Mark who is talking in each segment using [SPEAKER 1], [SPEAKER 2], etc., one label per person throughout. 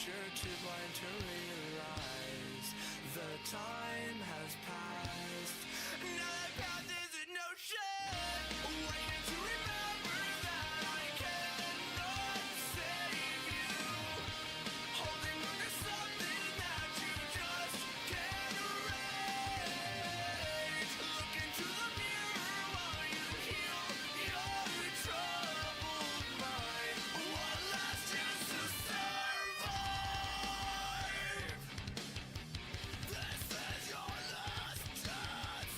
[SPEAKER 1] you're too blind to realize the time has passed. Now that path is an ocean, waiting to remember that I cannot save you. Holding on to something that you just can't erase. Look into the mirror while you heal your troubled mind. One last chance to survive. This is your last chance.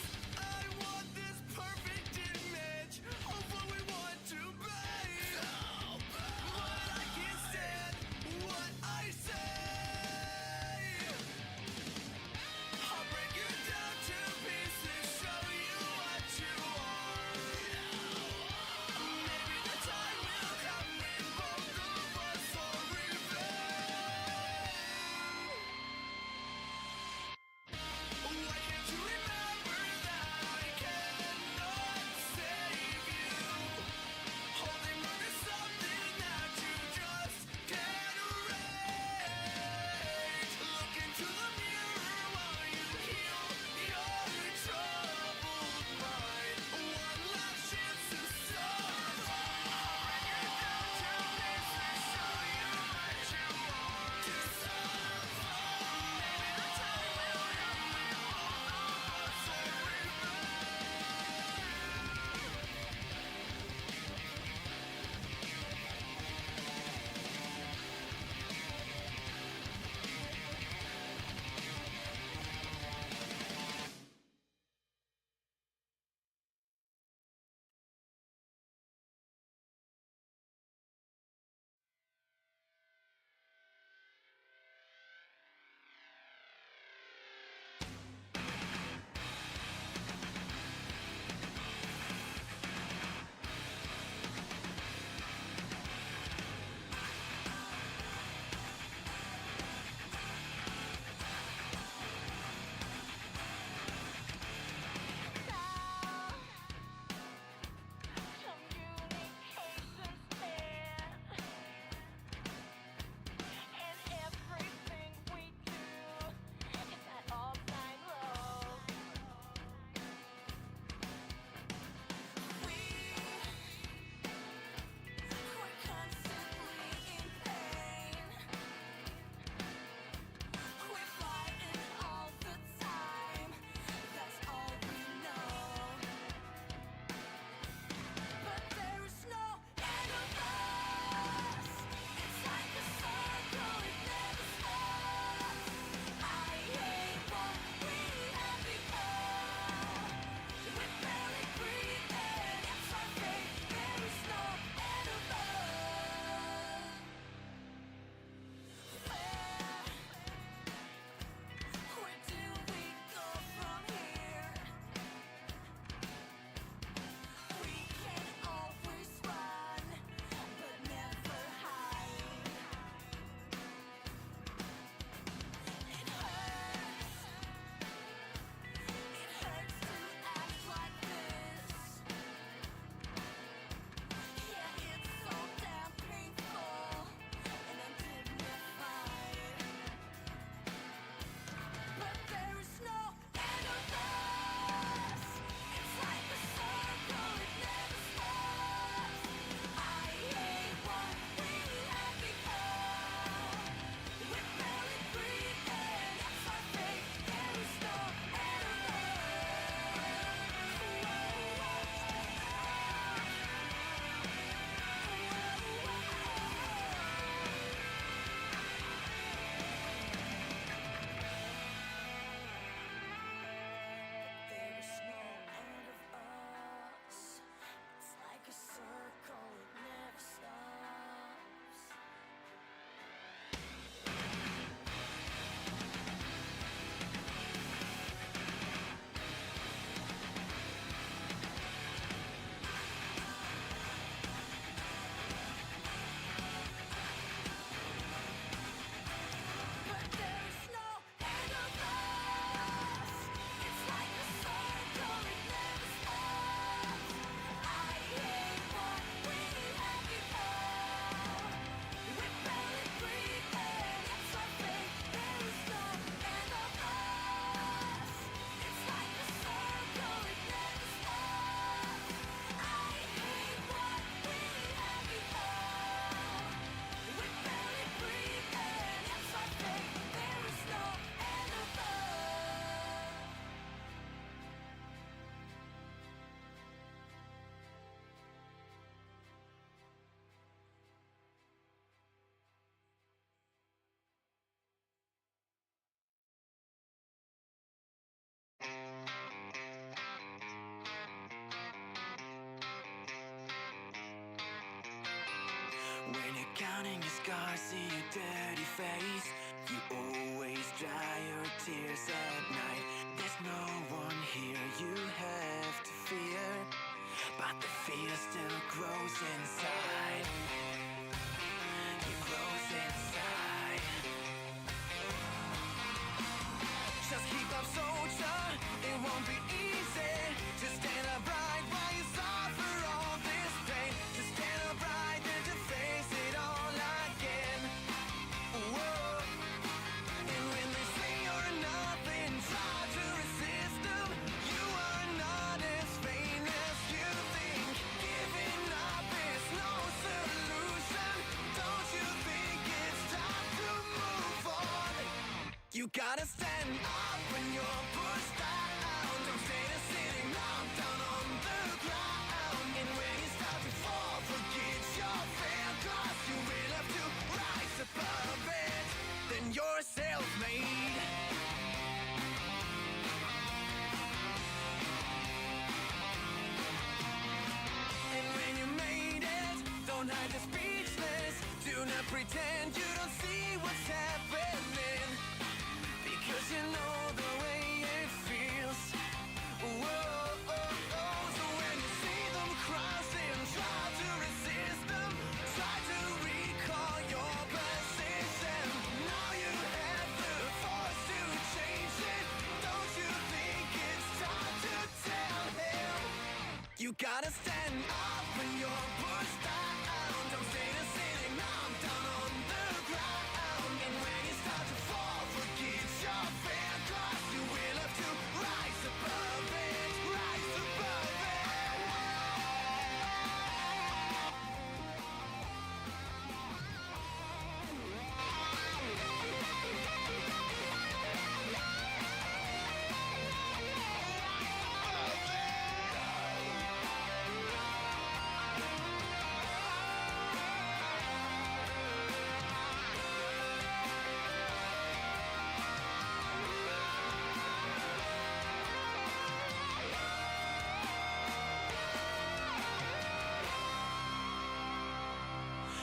[SPEAKER 1] When you're counting your scars, see your dirty face. You always dry your tears at night. There's no one here you have to fear, but the fear still grows inside. It grows inside. Just keep up, soldier. It won't be easy to stand upright while you suffer all this pain. To stand upright and to face it all again. Whoa. And when they say you're nothing, try to resist them. You are not as vain as you think. Giving up is no solution. Don't you think it's time to move on? You gotta stand up when you're pushed down. Don't stay there sitting down on the ground. And when you start to fall, forget your fear, 'cause you will have to rise above it. Then you're self-made. And when you made it, don't hide the speechless. Do not pretend you don't see what's happening, because you know the way it feels. Whoa, oh, oh. So when you see them crossing, try to resist them. Try to recall your position. Now you have the force to change it. Don't you think it's time to tell him? You gotta stand up when you're pushed down. Don't stay there sitting down on the ground. And when you start to fall, forget your fear, 'cause you will have to rise above it. Rise above it.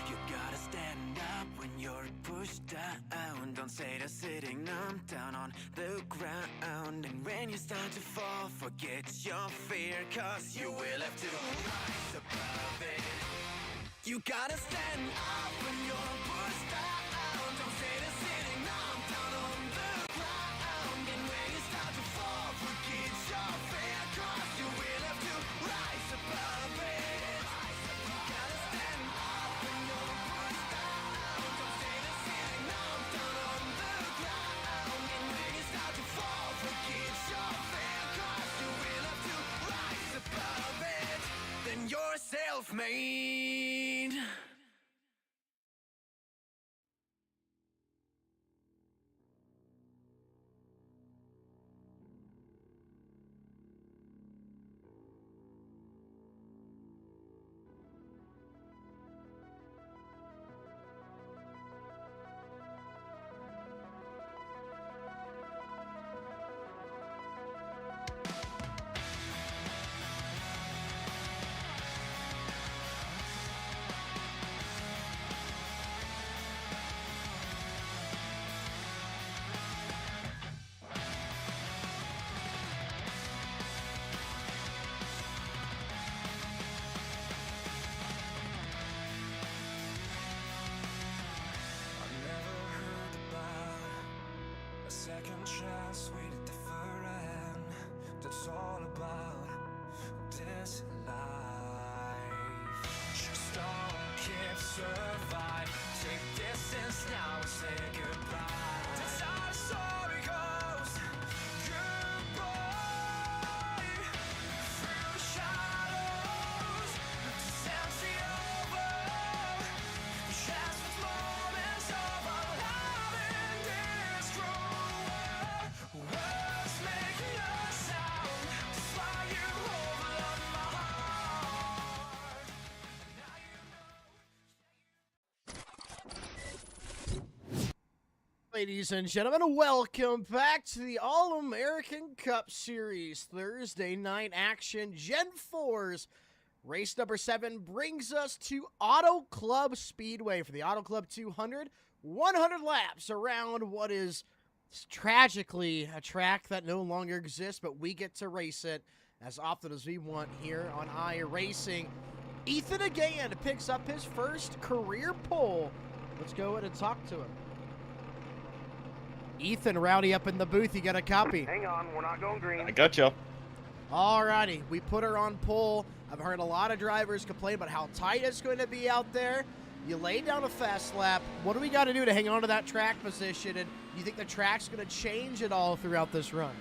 [SPEAKER 1] You gotta stand up when you're pushed down. Don't stay there sitting down on the ground. And when you start to fall, forget your fear, 'cause you will have to rise above it. You gotta stand up when you're pushed down. Don't stay there sitting down on the ground. And when you start to fall, forget your fear, 'cause you will have to rise above it. You gotta stand up when you're pushed down. Don't stay there sitting down on the ground. And when you start to fall, forget your fear, 'cause you will have to rise above it. Then you're self-made. second chance with a different. That's all about this life. Just don't keep survive. Take distance now and say goodbye. That's how the story goes. Goodbye. Through the shadows, to empty over. Just with moments of our love in this cruel world. Words making a sound to fly you over my heart. Now you know.
[SPEAKER 2] Ladies and gentlemen, welcome back to the All-American Cup Series Thursday night action. Gen 4's race number 7 brings us to Auto Club Speedway for the Auto Club 200. 100 laps around what is tragically a track that no longer exists, but we get to race it as often as we want here on iRacing. Ethan again picks up his first career pole. Let's go in and talk to him. Ethan, rowdy up in the booth. You got a copy?
[SPEAKER 3] Hang on, we're not going green.
[SPEAKER 4] I got you.
[SPEAKER 2] Alrighty, we put her on pole. I've heard a lot of drivers complain about how tight it's going to be out there. You lay down a fast lap. What do we got to do to hang on to that track position? And you think the track's going to change at all throughout this run?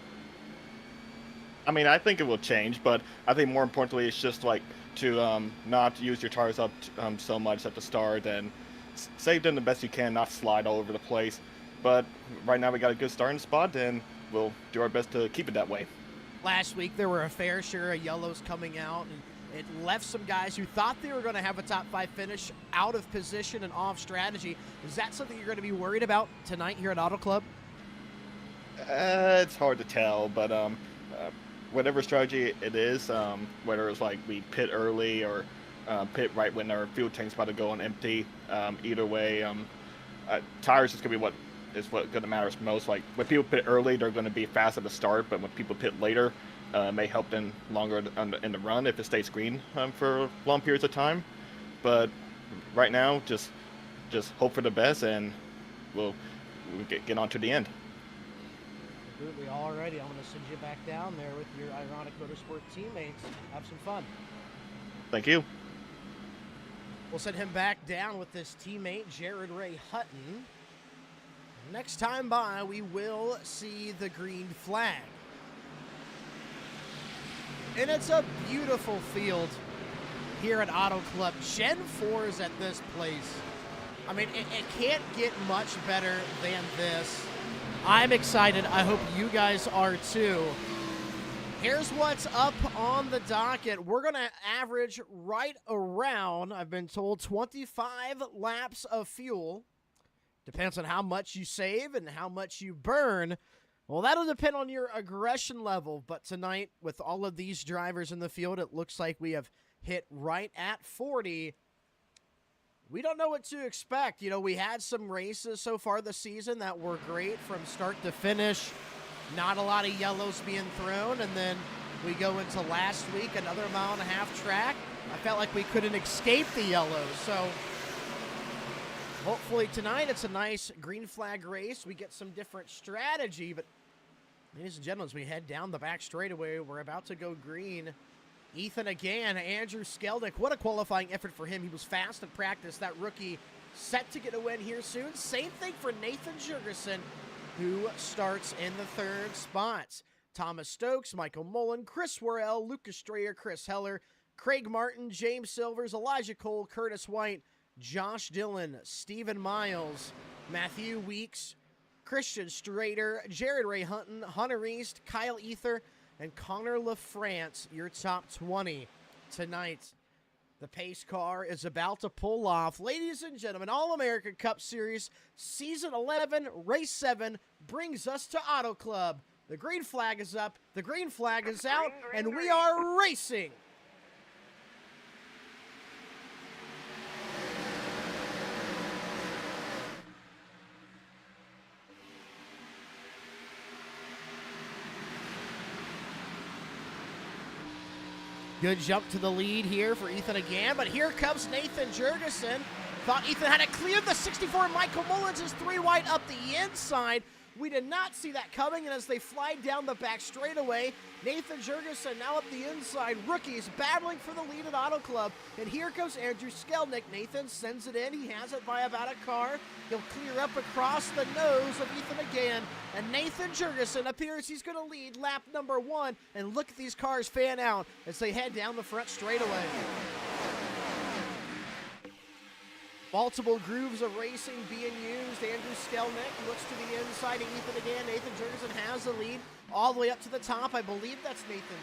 [SPEAKER 4] I mean, I think it will change, but I think more importantly, it's just like to not use your tires up so much at the start and save them the best you can, not slide all over the place. But right now we got a good starting spot, and we'll do our best to keep it that way.
[SPEAKER 2] Last week there were a fair share of yellows coming out, and it left some guys who thought they were going to have a top 5 finish out of position and off strategy. Is that something you're going to be worried about tonight here at Auto Club?
[SPEAKER 4] It's hard to tell, but whatever strategy it is, whether it's like we pit early or pit right when our fuel tank's about to go on empty, either way, tires is going to be what going to matter most. Like when people pit early, they're going to be fast at the start, but when people pit later, it may help them longer in the run if it stays green for long periods of time. But right now, just hope for the best, and we'll get on to the end.
[SPEAKER 2] Absolutely. Alrighty, I'm going to send you back down there with your Ironic Motorsport teammates. Have some fun.
[SPEAKER 4] Thank you.
[SPEAKER 2] We'll send him back down with his teammate, Jared Ray Hutton. Next time by, we will see the green flag. And it's a beautiful field here at Auto Club. Gen 4 is at this place. I mean, it can't get much better than this. I'm excited. I hope you guys are too. Here's what's up on the docket. We're going to average right around, I've been told, 25 laps of fuel. Depends on how much you save and how much you burn. Well, that'll depend on your aggression level. But tonight, with all of these drivers in the field, it looks like we have hit right at 40. We don't know what to expect. You know, we had some races so far this season that were great from start to finish. Not a lot of yellows being thrown. And then we go into last week, another mile-and-a-half track. I felt like we couldn't escape the yellows. So hopefully tonight it's a nice green flag race. We get some different strategy. But ladies and gentlemen, as we head down the back straightaway, we're about to go green. Ethan again, Andrew Skelnick. What a qualifying effort for him. He was fast in practice. That rookie set to get a win here soon. Same thing for Nathan Jurgensen, who starts in the third spot. Thomas Stokes, Michael Mullen, Chris Worrell, Lucas Strayer, Chris Heller, Craig Martin, James Silvers, Elijah Cole, Curtis White, Josh Dillon, Stephen Miles, Matthew Weeks, Christian Strader, Jared Ray Hutton, Hunter East, Kyle Ether, and Connor LaFrance, your top 20 tonight. The pace car is about to pull off. Ladies and gentlemen, All-American Cup Series, Season 11, Race 7 brings us to Auto Club. The green flag is up, the green flag is out, and we are racing. Good jump to the lead here for Ethan again, but here comes Nathan Jurgensen. Thought Ethan had to clear the 64. Michael Mullins is 3 wide up the inside. We did not see that coming, and as they fly down the back straightaway, Nathan Jurgensen now up the inside. Rookies battling for the lead at Auto Club, and here goes Andrew Skelnick. Nathan sends it in. He has it by about a car. He'll clear up across the nose of Ethan again, and Nathan Jurgensen appears he's going to lead lap number 1, and look at these cars fan out as they head down the front straightaway. Multiple grooves of racing being used. Andrew Skelnick looks to the inside of Ethan again. Nathan Jurgensen has the lead all the way up to the top. I believe that's Nathan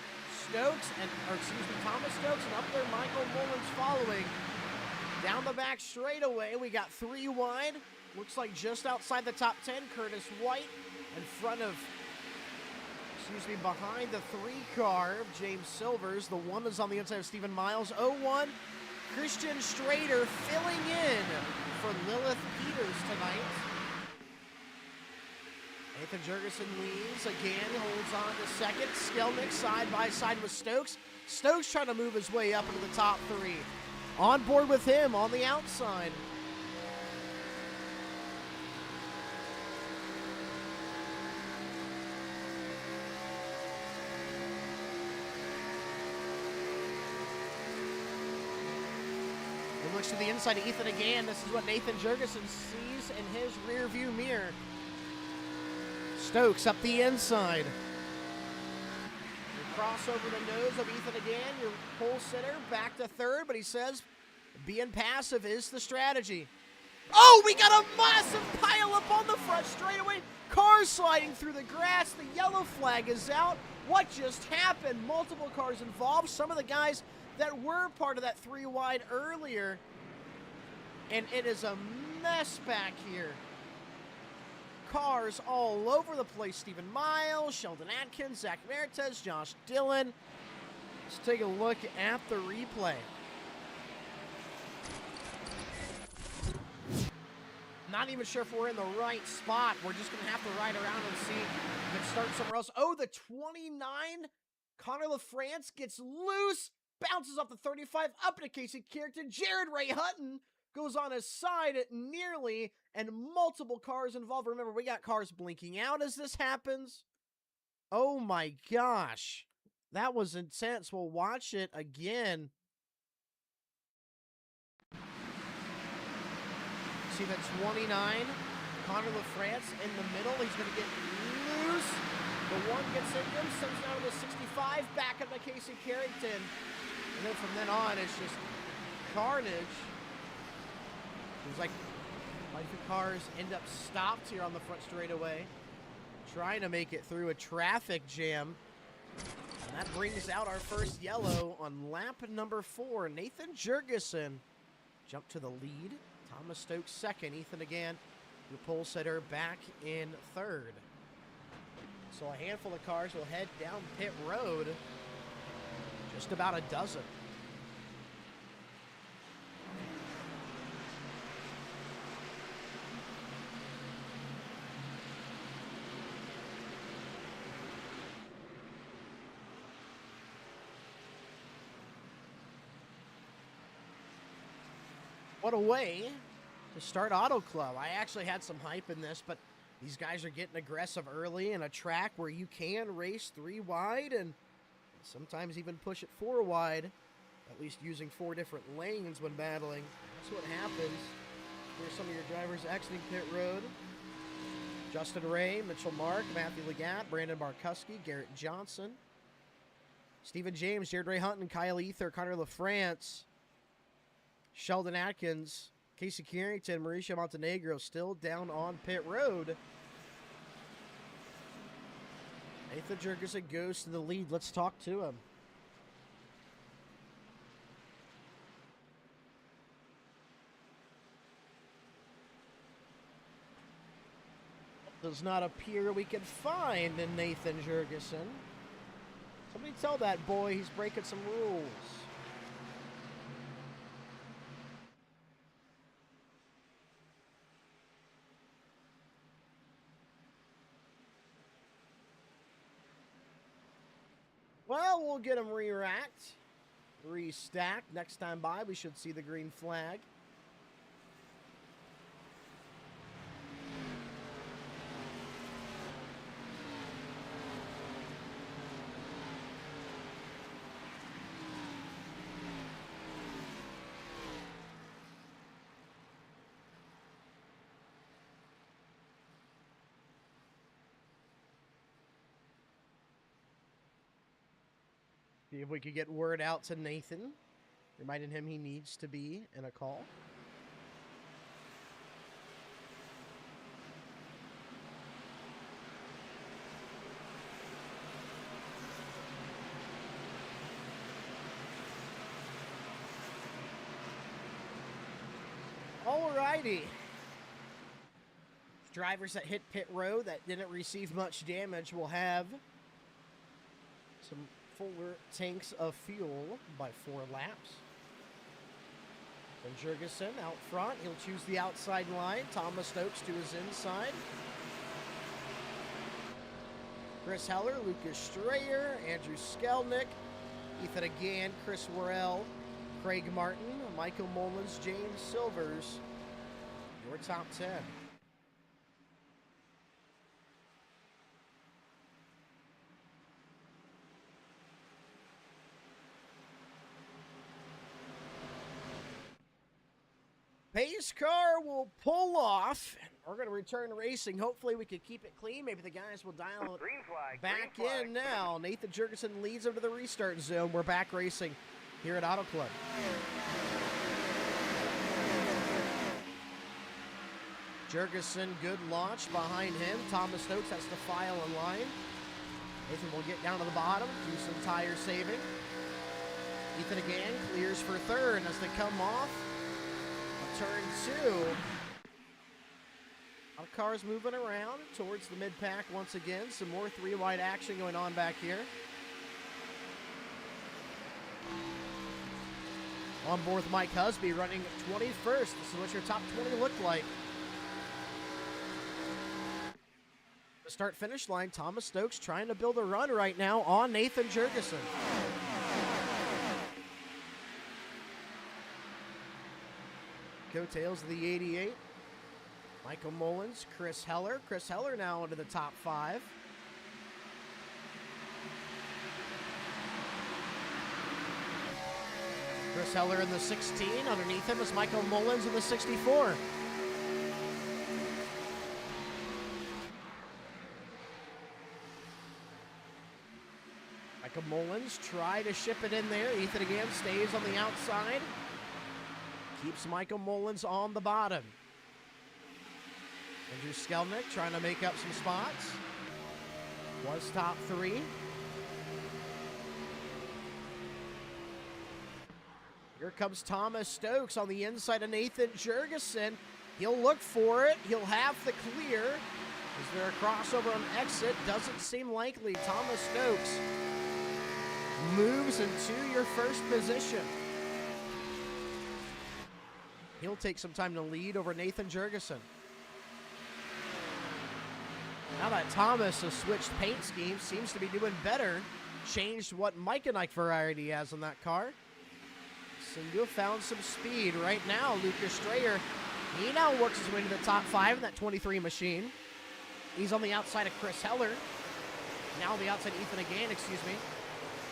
[SPEAKER 2] Stokes, Thomas Stokes, and up there Michael Mullins following. Down the back straightaway, we got 3 wide. Looks like just outside the top 10, Curtis White in front of, behind the 3 car of James Silvers. The 1 is on the inside of Stephen Miles. 0-1, Christian Strader filling in for Lilith Peters tonight. Nathan Jurgensen leads again, holds on to second. Skelnick side by side with Stokes. Stokes trying to move his way up into the top 3. On board with him on the outside. He looks to the inside of Ethan again. This is what Nathan Jurgensen sees in his rear view mirror. Stokes up the inside. You cross over the nose of Ethan again. Your pole sitter back to third, but he says being passive is the strategy. Oh, we got a massive pile up on the front straightaway. Cars sliding through the grass. The yellow flag is out. What just happened? Multiple cars involved. Some of the guys that were part of that 3 wide earlier. And it is a mess back here. Cars all over the place. Stephen Miles, Sheldon Atkins, Zach Mertes, Josh Dillon. Let's take a look at the replay. Not even sure if we're in the right spot. We're just going to have to ride around and see if it starts somewhere else. Oh, the 29. Connor LaFrance gets loose. Bounces off the 35 up to Casey Carrington. Jared Ray Hutton goes on his side at nearly, and multiple cars involved. Remember, we got cars blinking out as this happens. Oh my gosh. That was intense. We'll watch it again. See that 29, Connor LaFrance in the middle. He's going to get loose. The 1 gets in him, sends down to the 65, back up to Casey Carrington. And then from then on, it's just carnage. Seems like quite a few cars end up stopped here on the front straightaway, trying to make it through a traffic jam. And that brings out our first yellow on lap number 4. Nathan Jurgensen jumped to the lead. Thomas Stokes second. Ethan again, your pole sitter, back in third. So a handful of cars will head down pit road. Just about a dozen. What a way to start Auto Club. I actually had some hype in this, but these guys are getting aggressive early in a track where you can race 3 wide and sometimes even push it 4 wide, at least using 4 different lanes when battling. That's what happens. Here's some of your drivers exiting pit road. Justin Ray, Mitchell Mark, Matthew Legatt, Brandon Barkuski, Garrett Johnson, Stephen James, Jared Ray Hunt, and Kyle Ether, Connor LaFrance, Sheldon Atkins, Casey Carrington, Mauricio Montenegro still down on pit road. Nathan Jurgensen goes to the lead. Let's talk to him. Does not appear we can find in Nathan Jurgensen. Somebody tell that boy he's breaking some rules. Well, we'll get him re-racked, restacked. Next time by, we should see the green flag. See if we could get word out to Nathan, reminding him he needs to be in a call. Alrighty. Drivers that hit pit road that didn't receive much damage will have some fuller tanks of fuel by 4 laps. Then Jurgensen out front. He'll choose the outside line. Thomas Stokes to his inside. Chris Heller, Lucas Strayer, Andrew Skelnick, Ethan Again, Chris Worrell, Craig Martin, Michael Mullins, James Silvers. Your top 10. Pace car will pull off. We're going to return to racing. Hopefully we can keep it clean. Maybe the guys will dial it back in now. Nathan Jurgensen leads into the restart zone. We're back racing here at Auto Club. Jurgensen, good launch behind him. Thomas Stokes has to file in line. Nathan will get down to the bottom, do some tire saving. Ethan again clears for third as they come off turn 2. Our cars moving around towards the mid-pack once again. Some more 3-wide action going on back here. On board with Mike Husby running 21st. This is what your top 20 looked like. The start-finish line, Thomas Stokes trying to build a run right now on Nathan Jurgensen. Coattails of the 88. Michael Mullins, Chris Heller. Chris Heller now into the top 5. Chris Heller in the 16. Underneath him is Michael Mullins in the 64. Michael Mullins try to ship it in there. Ethan again stays on the outside. Keeps Michael Mullins on the bottom. Andrew Skelnick trying to make up some spots. Was top 3. Here comes Thomas Stokes on the inside of Nathan Jurgensen. He'll look for it. He'll have the clear. Is there a crossover on exit? Doesn't seem likely. Thomas Stokes moves into your first position. He'll take some time to lead over Nathan Jurgensen. Now that Thomas has switched paint schemes, seems to be doing better. Changed what Mike and Ike variety has on that car. Seem to have found some speed. Right now, Lucas Strayer, he now works his way to the top 5 in that 23 machine. He's on the outside of Chris Heller. Now on the outside, Ethan again, excuse me.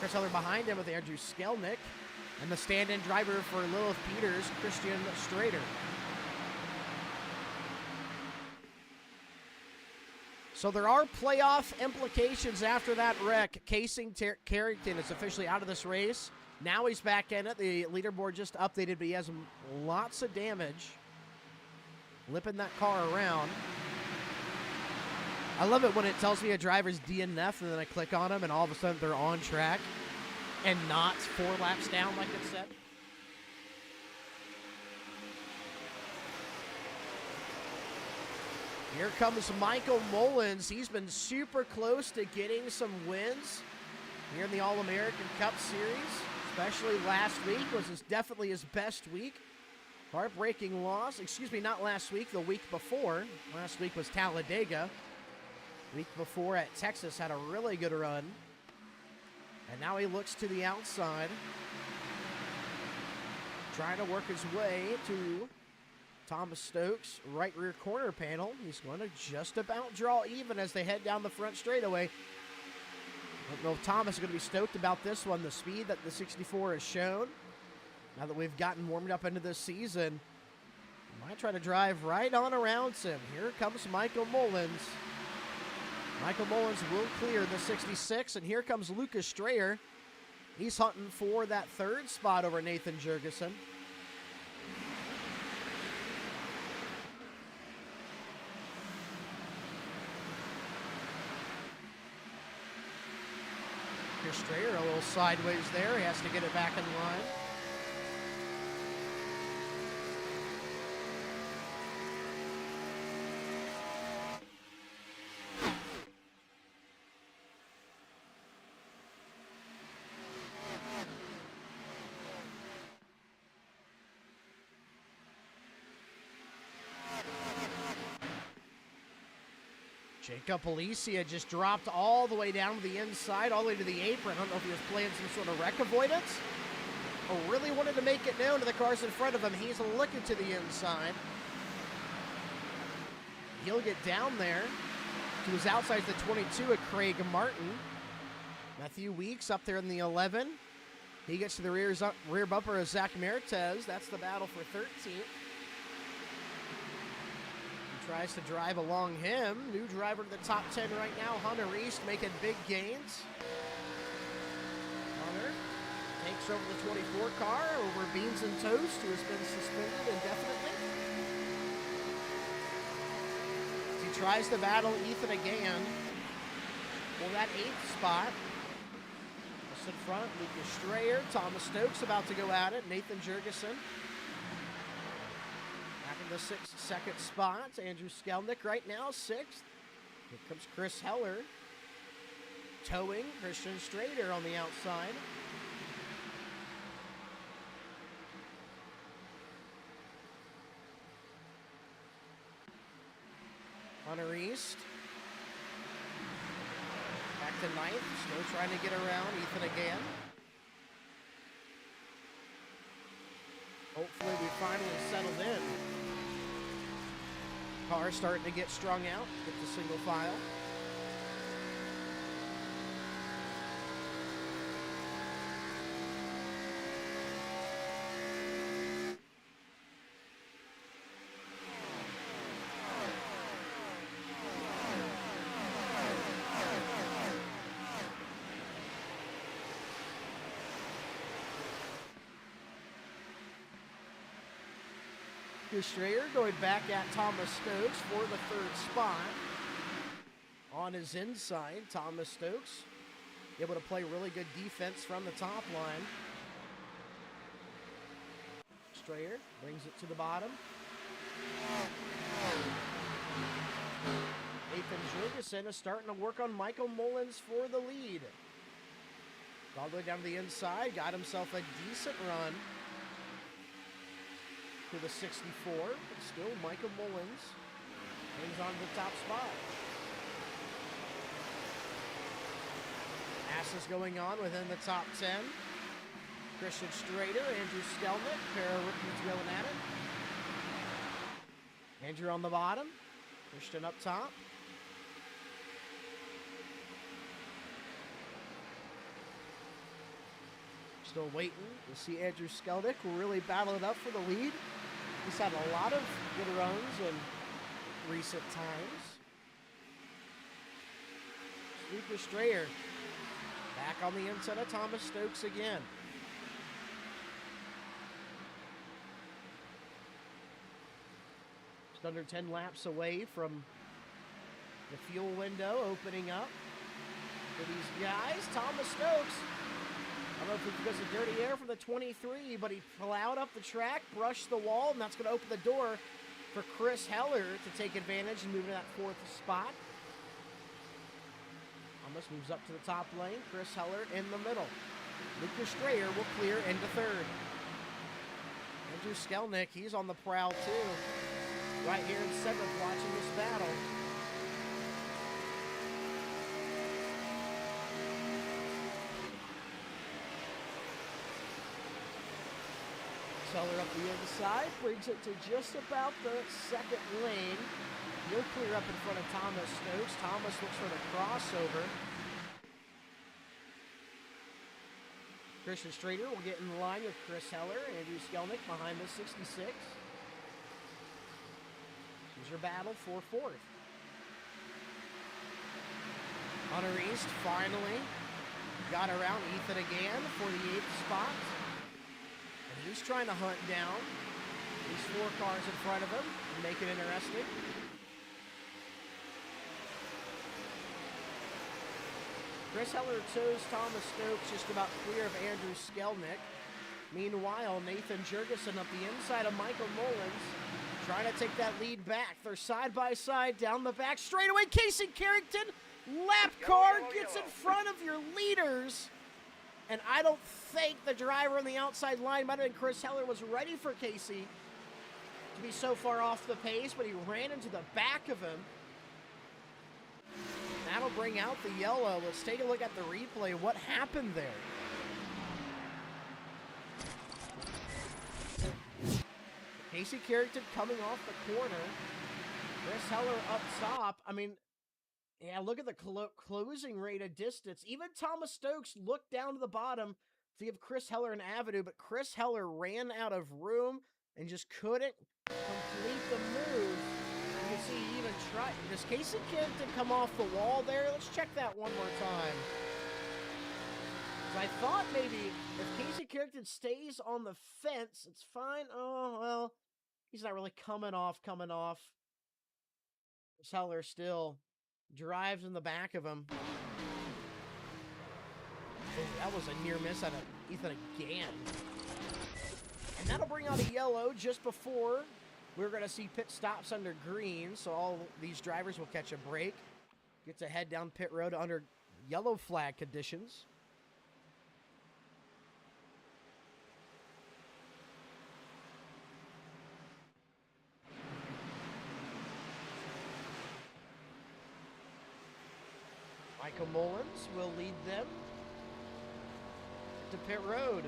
[SPEAKER 2] Chris Heller behind him with Andrew Skelnick. And the stand-in driver for Lilith Peters, Christian Strader. So there are playoff implications after that wreck. Casey Carrington is officially out of this race. Now he's back in it. The leaderboard just updated, but he has lots of damage. Lipping that car around. I love it when it tells me a driver's DNF, and then I click on them, and all of a sudden they're on track. And not 4 laps down like it said. Here comes Michael Mullins. He's been super close to getting some wins here in the All-American Cup Series. Especially last week was definitely his best week. Heartbreaking loss. Excuse me, not last week, the week before. Last week was Talladega. Week before at Texas had a really good run. And now he looks to the outside, trying to work his way to Thomas Stokes' right rear corner panel. He's going to just about draw even as they head down the front straightaway. I don't know if Thomas is going to be stoked about this one, the speed that the 64 has shown. Now that we've gotten warmed up into this season, might try to drive right on around him. Here comes Michael Mullins. Michael Mullins will clear the 66, and here comes Lucas Strayer. He's hunting for that 3rd spot over Nathan Jurgensen. Lucas Strayer a little sideways there. He has to get it back in line. Jacob Alicia just dropped all the way down to the inside, all the way to the apron. I don't know if he was playing some sort of wreck avoidance or really wanted to make it known to the cars in front of him. He's looking to the inside. He'll get down there to his outside, the 22 at Craig Martin. Matthew Weeks up there in the 11. He gets to the rear bumper of Zach Mertez. That's the battle for 13th. He tries to drive along him. New driver to the top 10 right now, Hunter East, making big gains. Hunter takes over the 24 car over Beans and Toast, who has been suspended indefinitely. He tries to battle Ethan again for that 8th spot. In front, Lucas Strayer, Thomas Stokes about to go at it, Nathan Jurgensen. Back in the 2nd spot, Andrew Skelnick right now, 6th. Here comes Chris Heller. Towing Christian Strader on the outside. Hunter East. Back to 9th, still trying to get around Ethan again. Hopefully we finally settled in. Cars starting to get strung out, get to single file. Strayer going back at Thomas Stokes for the 3rd spot. On his inside, Thomas Stokes able to play really good defense from the top line. Strayer brings it to the bottom. Nathan Jurgensen is starting to work on Michael Mullins for the lead. All the way down to the inside, got himself a decent run to the 64, but still Michael Mullins hangs on to the top spot. Passes going on within the top 10. Christian Strader, Andrew Skelnick, pair of rookies going at it. Andrew on the bottom, Christian up top. Still waiting to see Andrew Skelnick really battle it up for the lead. He's had a lot of good runs in recent times. Lucas Strayer back on the inside of Thomas Stokes again. Just under 10 laps away from the fuel window opening up for these guys. Thomas Stokes, I don't know if it's because of dirty air from the 23, but he plowed up the track, brushed the wall, and that's going to open the door for Chris Heller to take advantage and move to that 4th spot. Thomas moves up to the top lane. Chris Heller in the middle. Lucas Strayer will clear into 3rd. Andrew Skelnick, he's on the prowl too. Right here in 7th, watching this battle. Heller up the inside, brings it to just about the 2nd lane. He'll clear up in front of Thomas Stokes. Thomas looks for the crossover. Christian Strader will get in line with Chris Heller. Andrew Skelnick behind the 66. Here's your battle for 4th. Hunter East finally got around Ethan again for the 8th spot. And he's trying to hunt down these 4 cars in front of him and make it interesting. Chris Heller toes Thomas Stokes just about clear of Andrew Skelnick. Meanwhile, Nathan Jurgensen up the inside of Michael Mullins, trying to take that lead back. They're side by side down the back straightaway. Casey Carrington, lap car, gets in front of your leaders. And I don't think the driver on the outside line, might have been Chris Heller, was ready for Casey to be so far off the pace, but he ran into the back of him. that'll bring out the yellow. Let's take a look at the replay. What happened there? Casey Carrington coming off the corner. Chris Heller up top. I mean, yeah, look at the closing rate of distance. Even Thomas Stokes looked down to the bottom to give Chris Heller an avenue, but Chris Heller ran out of room and just couldn't complete the move. You can see he even tried. Does Casey Carrington come off the wall there? Let's check that one more time. I thought maybe if Casey Carrington stays on the fence, it's fine. Oh, well, he's not really coming off. Heller still drives in the back of him. Oh, that was a near miss out of Ethan again. And that'll bring out a yellow just before we're going to see pit stops under green. So all these drivers will catch a break. Get to head down pit road under yellow flag conditions. Michael Mullins will lead them to pit road.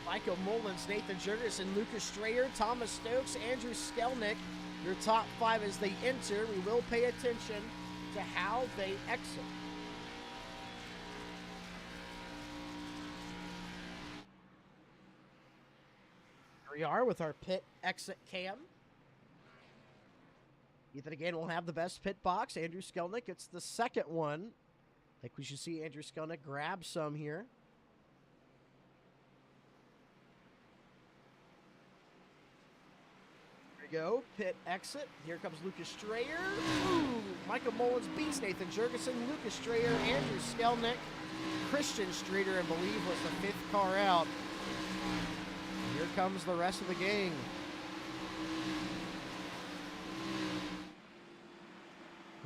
[SPEAKER 2] Michael Mullins, Nathan Jurgensen, Lucas Strayer, Thomas Stokes, Andrew Skelnick, your top 5 as they enter. We will pay attention to how they exit. We are with our pit exit cam. Ethan again will have the best pit box. Andrew Skelnick gets the second one. I think we should see Andrew Skelnick grab some here. There we go. Pit exit. Here comes Lucas Strayer. Ooh, Michael Mullins beats Nathan Jurgensen. Lucas Strayer, Andrew Skelnick, Christian Streeter, I believe, was the 5th car out. Here comes the rest of the gang.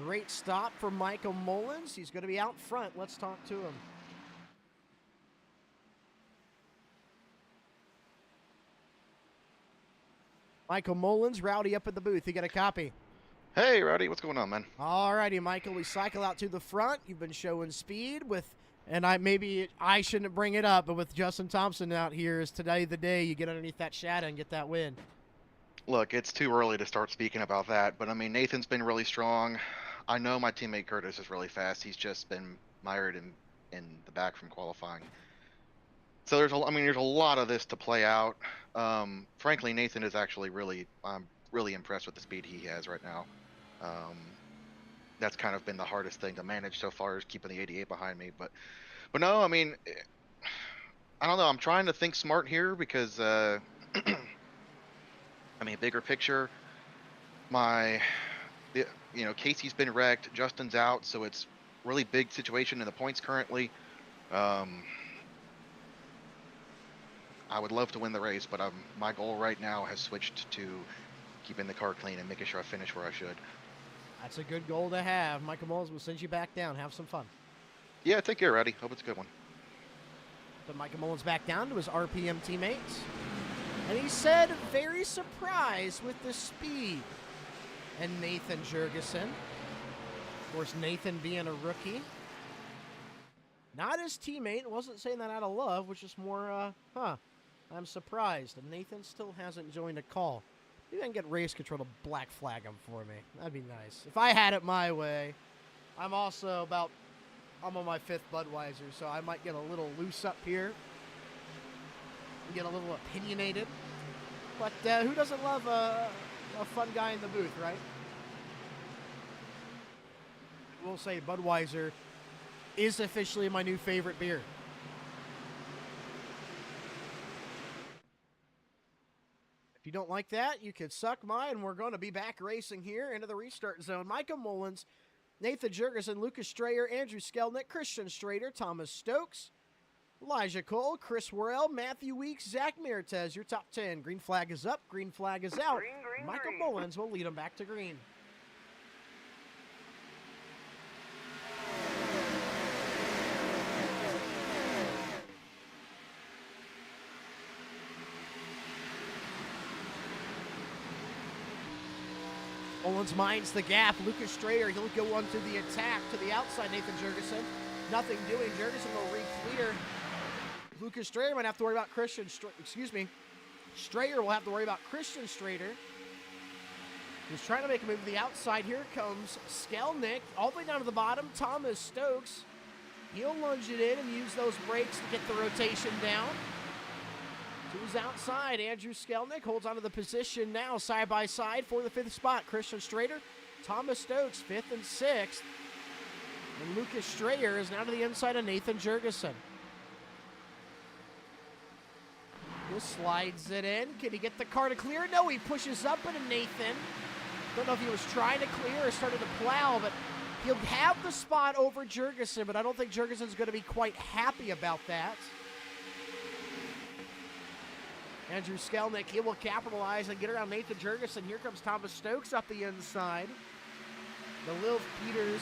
[SPEAKER 2] Great stop for Michael Mullins. He's going to be out front. Let's talk to him. Michael Mullins, Rowdy up at the booth. You got a copy?
[SPEAKER 3] Hey, Rowdy. What's going on, man?
[SPEAKER 2] All righty, Michael. We cycle out to the front. You've been showing speed with... And I shouldn't bring it up, but with Justin Thompson out here, is today the day you get underneath that shadow and get that win?
[SPEAKER 3] Look, it's too early to start speaking about that, but I mean, Nathan's been really strong. I know my teammate Curtis is really fast. He's just been mired in the back from qualifying. So there's a lot of this to play out. Frankly, Nathan is actually I'm really impressed with the speed he has right now. That's kind of been the hardest thing to manage so far, is keeping the 88 behind me. But no, I mean, I don't know. I'm trying to think smart here because, I mean, bigger picture, Casey's been wrecked, Justin's out, so it's really big situation in the points currently. I would love to win the race, but my goal right now has switched to keeping the car clean and making sure I finish where I should.
[SPEAKER 2] That's a good goal to have. Michael Mullins will send you back down. Have some fun.
[SPEAKER 3] Yeah, take care, Rowdy. Hope it's a good one.
[SPEAKER 2] Put Michael Mullins back down to his RPM teammates. And he said, very surprised with the speed. And Nathan Jurgensen. Of course, Nathan being a rookie. Not his teammate. Wasn't saying that out of love, which is more, I'm surprised. And Nathan still hasn't joined a call. Maybe I can get race control to black flag him for me. That'd be nice. If I had it my way. I'm on my 5th Budweiser, so I might get a little loose up here. Get a little opinionated. But who doesn't love a fun guy in the booth, right? We'll say Budweiser is officially my new favorite beer. If you don't like that, you can suck mine. We're going to be back racing here into the restart zone. Michael Mullins, Nathan Jurgensen, Lucas Strayer, Andrew Skelnick, Christian Strader, Thomas Stokes, Elijah Cole, Chris Worrell, Matthew Weeks, Zach Meritez, your top 10. Green flag is up, green flag is out.
[SPEAKER 5] Green,
[SPEAKER 2] Michael
[SPEAKER 5] green.
[SPEAKER 2] Mullins will lead them back to green. Mullins minds the gap. Lucas Strayer, he'll go on to the attack to the outside. Nathan Jurgensen, nothing doing. Jurgensen will re-clear. Lucas Strayer might have to worry about Strayer will have to worry about Christian Strader. He's trying to make a move to the outside. Here comes Skelnick all the way down to the bottom. Thomas Stokes, he'll lunge it in and use those brakes to get the rotation down. To his outside, Andrew Skelnick holds onto the position now, side by side for the 5th spot. Christian Strader, Thomas Stokes, 5th and 6th. And Lucas Strayer is now to the inside of Nathan Jurgensen. He slides it in. Can he get the car to clear? No, he pushes up into Nathan. Don't know if he was trying to clear or started to plow, but he'll have the spot over Jurgensen, but I don't think Jurgensen's going to be quite happy about that. Andrew Skelnick, he will capitalize and get around Nathan Jurgensen. Here comes Thomas Stokes up the inside. The Lil Peters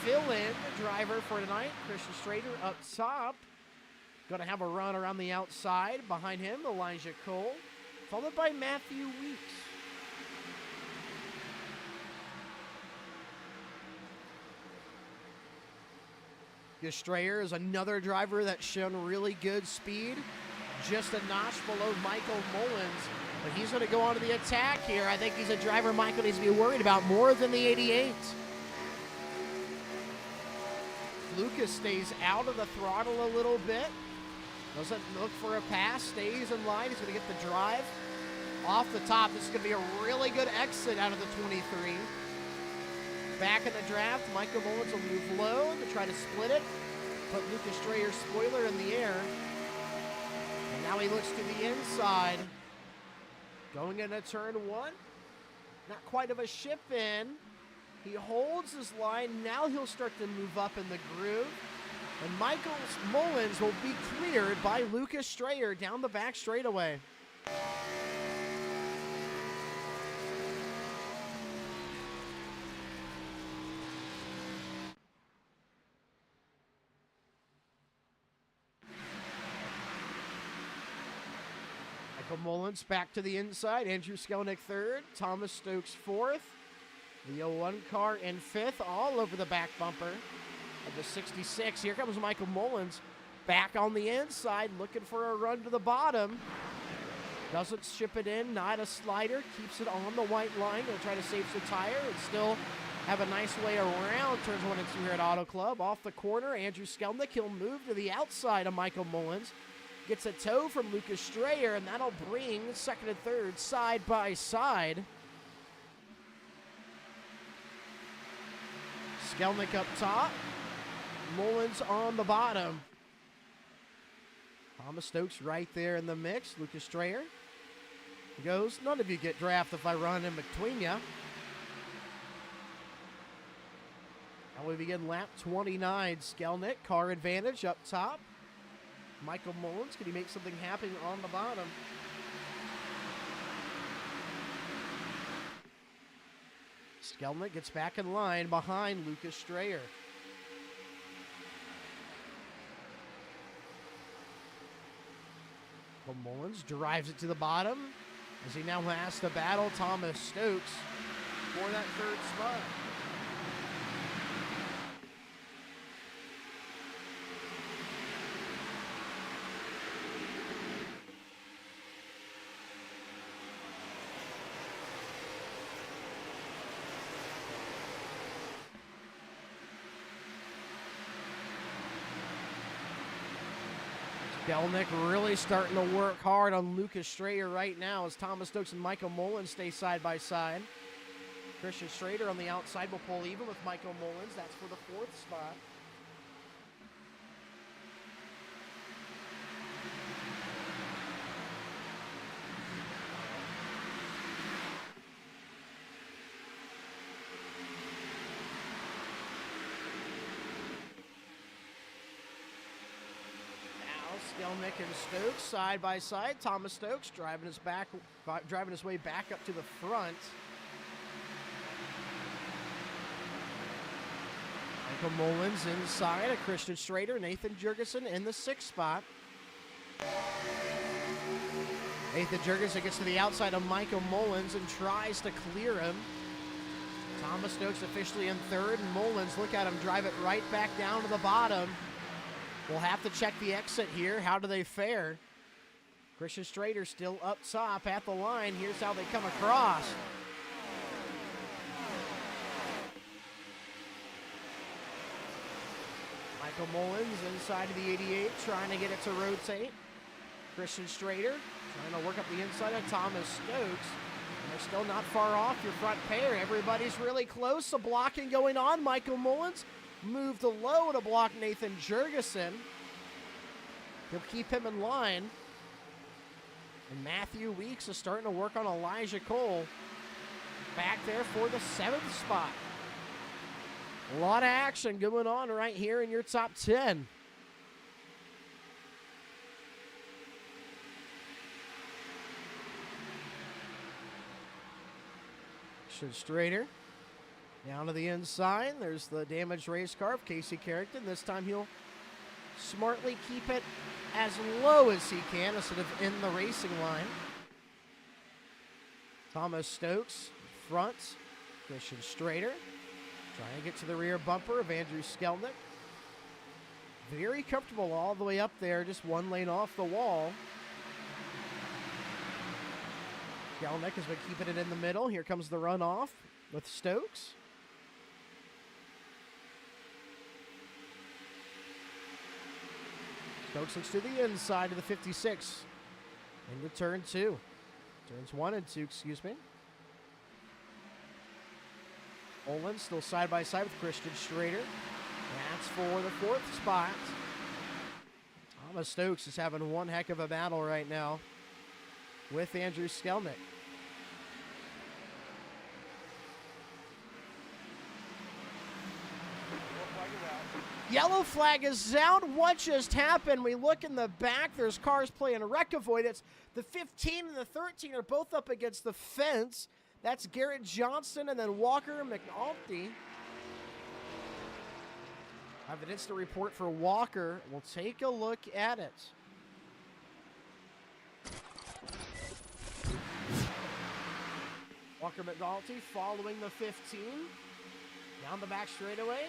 [SPEAKER 2] fill-in driver for tonight. Christian Strader up top. Going to have a run around the outside. Behind him, Elijah Cole, followed by Matthew Weeks. Strayer is another driver that's shown really good speed. Just a notch below Michael Mullins. But he's going to go on to the attack here. I think he's a driver Michael needs to be worried about more than the 88. Lucas stays out of the throttle a little bit. Doesn't look for a pass. Stays in line. He's going to get the drive off the top. This is going to be a really good exit out of the 23. Back in the draft, Michael Mullins will move low to try to split it. Put Lucas Strayer's spoiler in the air. And now he looks to the inside. Going into turn 1. Not quite of a ship in. He holds his line. Now he'll start to move up in the groove. And Michael Mullins will be cleared by Lucas Strayer down the back straightaway. Michael Mullins back to the inside. Andrew Skelnick 3rd. Thomas Stokes 4th. The 01 car in 5th, all over the back bumper of the 66. Here comes Michael Mullins back on the inside, looking for a run to the bottom. Doesn't ship it in, not a slider. Keeps it on the white line. He'll try to save some tire and still have a nice way around. Turns 1 and 2 here at Auto Club. Off the corner, Andrew Skelnick. He'll move to the outside of Michael Mullins. Gets a tow from Lucas Strayer, and that'll bring 2nd and 3rd side by side. Skelnick up top. Mullins on the bottom. Thomas Stokes right there in the mix. Lucas Strayer goes, none of you get drafted if I run in between you. Now we begin lap 29. Skelnick, car advantage up top. Michael Mullins, can he make something happen on the bottom? Skelnick gets back in line behind Lucas Strayer. Mullins drives it to the bottom as he now has to battle Thomas Stokes for that 3rd spot. Skelnick really starting to work hard on Lucas Strayer right now as Thomas Stokes and Michael Mullins stay side by side. Christian Strader on the outside will pull even with Michael Mullins. That's for the 4th spot. Skelnick and Stokes side by side. Thomas Stokes driving his way back up to the front. Michael Mullins inside of Christian Strader. Nathan Jurgensen in the 6th spot. Nathan Jurgensen gets to the outside of Michael Mullins and tries to clear him. Thomas Stokes officially in third, and Mullins, look at him drive it right back down to the bottom. We'll have to check the exit here. How do they fare? Christian Strader still up top at the line. Here's how they come across. Michael Mullins inside of the 88, trying to get it to rotate. Christian Strader trying to work up the inside of Thomas Stokes. And they're still not far off your front pair. Everybody's really close. A blocking going on. Michael Mullins moved low to block Nathan Jurgensen. He'll keep him in line. And Matthew Weeks is starting to work on Elijah Cole. Back there for the 7th spot. A lot of action going on right here in your top 10. Strader down to the inside. There's the damaged race car of Casey Carrington. This time he'll smartly keep it as low as he can instead of in the racing line. Thomas Stokes front. Christian Strader trying to get to the rear bumper of Andrew Skelnick. Very comfortable all the way up there, just one lane off the wall. Skelnick has been keeping it in the middle. Here comes the runoff with Stokes. Stokes looks to the inside of the 56 into turn 2. Turns 1 and 2, excuse me. Olin still side by side with Christian Strader. That's for the 4th spot. Thomas Stokes is having one heck of a battle right now with Andrew Skelnick. Yellow flag is out. What just happened? We look in the back. There's cars playing wreck avoidance. The 15 and the 13 are both up against the fence. That's Garrett Johnson and then Walker McNulty. I have an instant report for Walker. We'll take a look at it. Walker McNulty following the 15. Down the back straightaway.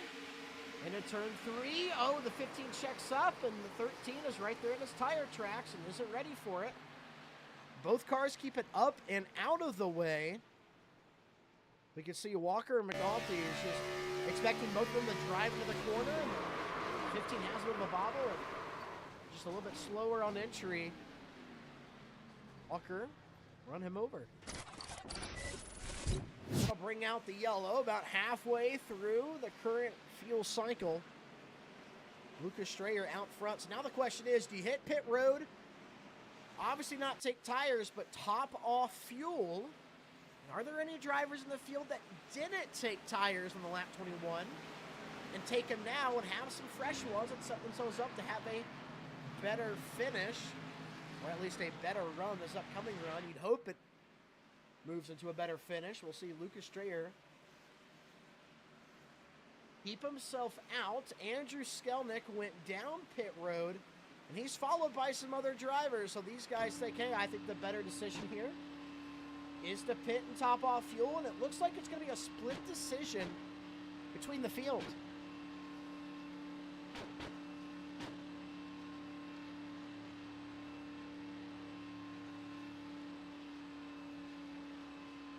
[SPEAKER 2] Into turn 3. Oh, the 15 checks up, and the 13 is right there in his tire tracks and isn't ready for it. Both cars keep it up and out of the way. We can see Walker and McNulty is just expecting both of them to drive into the corner. And 15 has him in the bobble, and just a little bit slower on entry. Walker, run him over. I'll bring out the yellow about halfway through the current fuel cycle. Lucas Strayer out front. So now the question is, do you hit pit road? Obviously not take tires, but top off fuel. And are there any drivers in the field that didn't take tires on the lap 21 and take them now and have some fresh ones and set themselves up to have a better finish, or at least a better run this upcoming run? You'd hope it moves into a better finish. We'll see Lucas Strayer keep himself out. Andrew Skelnick went down pit road, and he's followed by some other drivers. So these guys think, hey, I think the better decision here is to pit and top off fuel, and it looks like it's going to be a split decision between the field.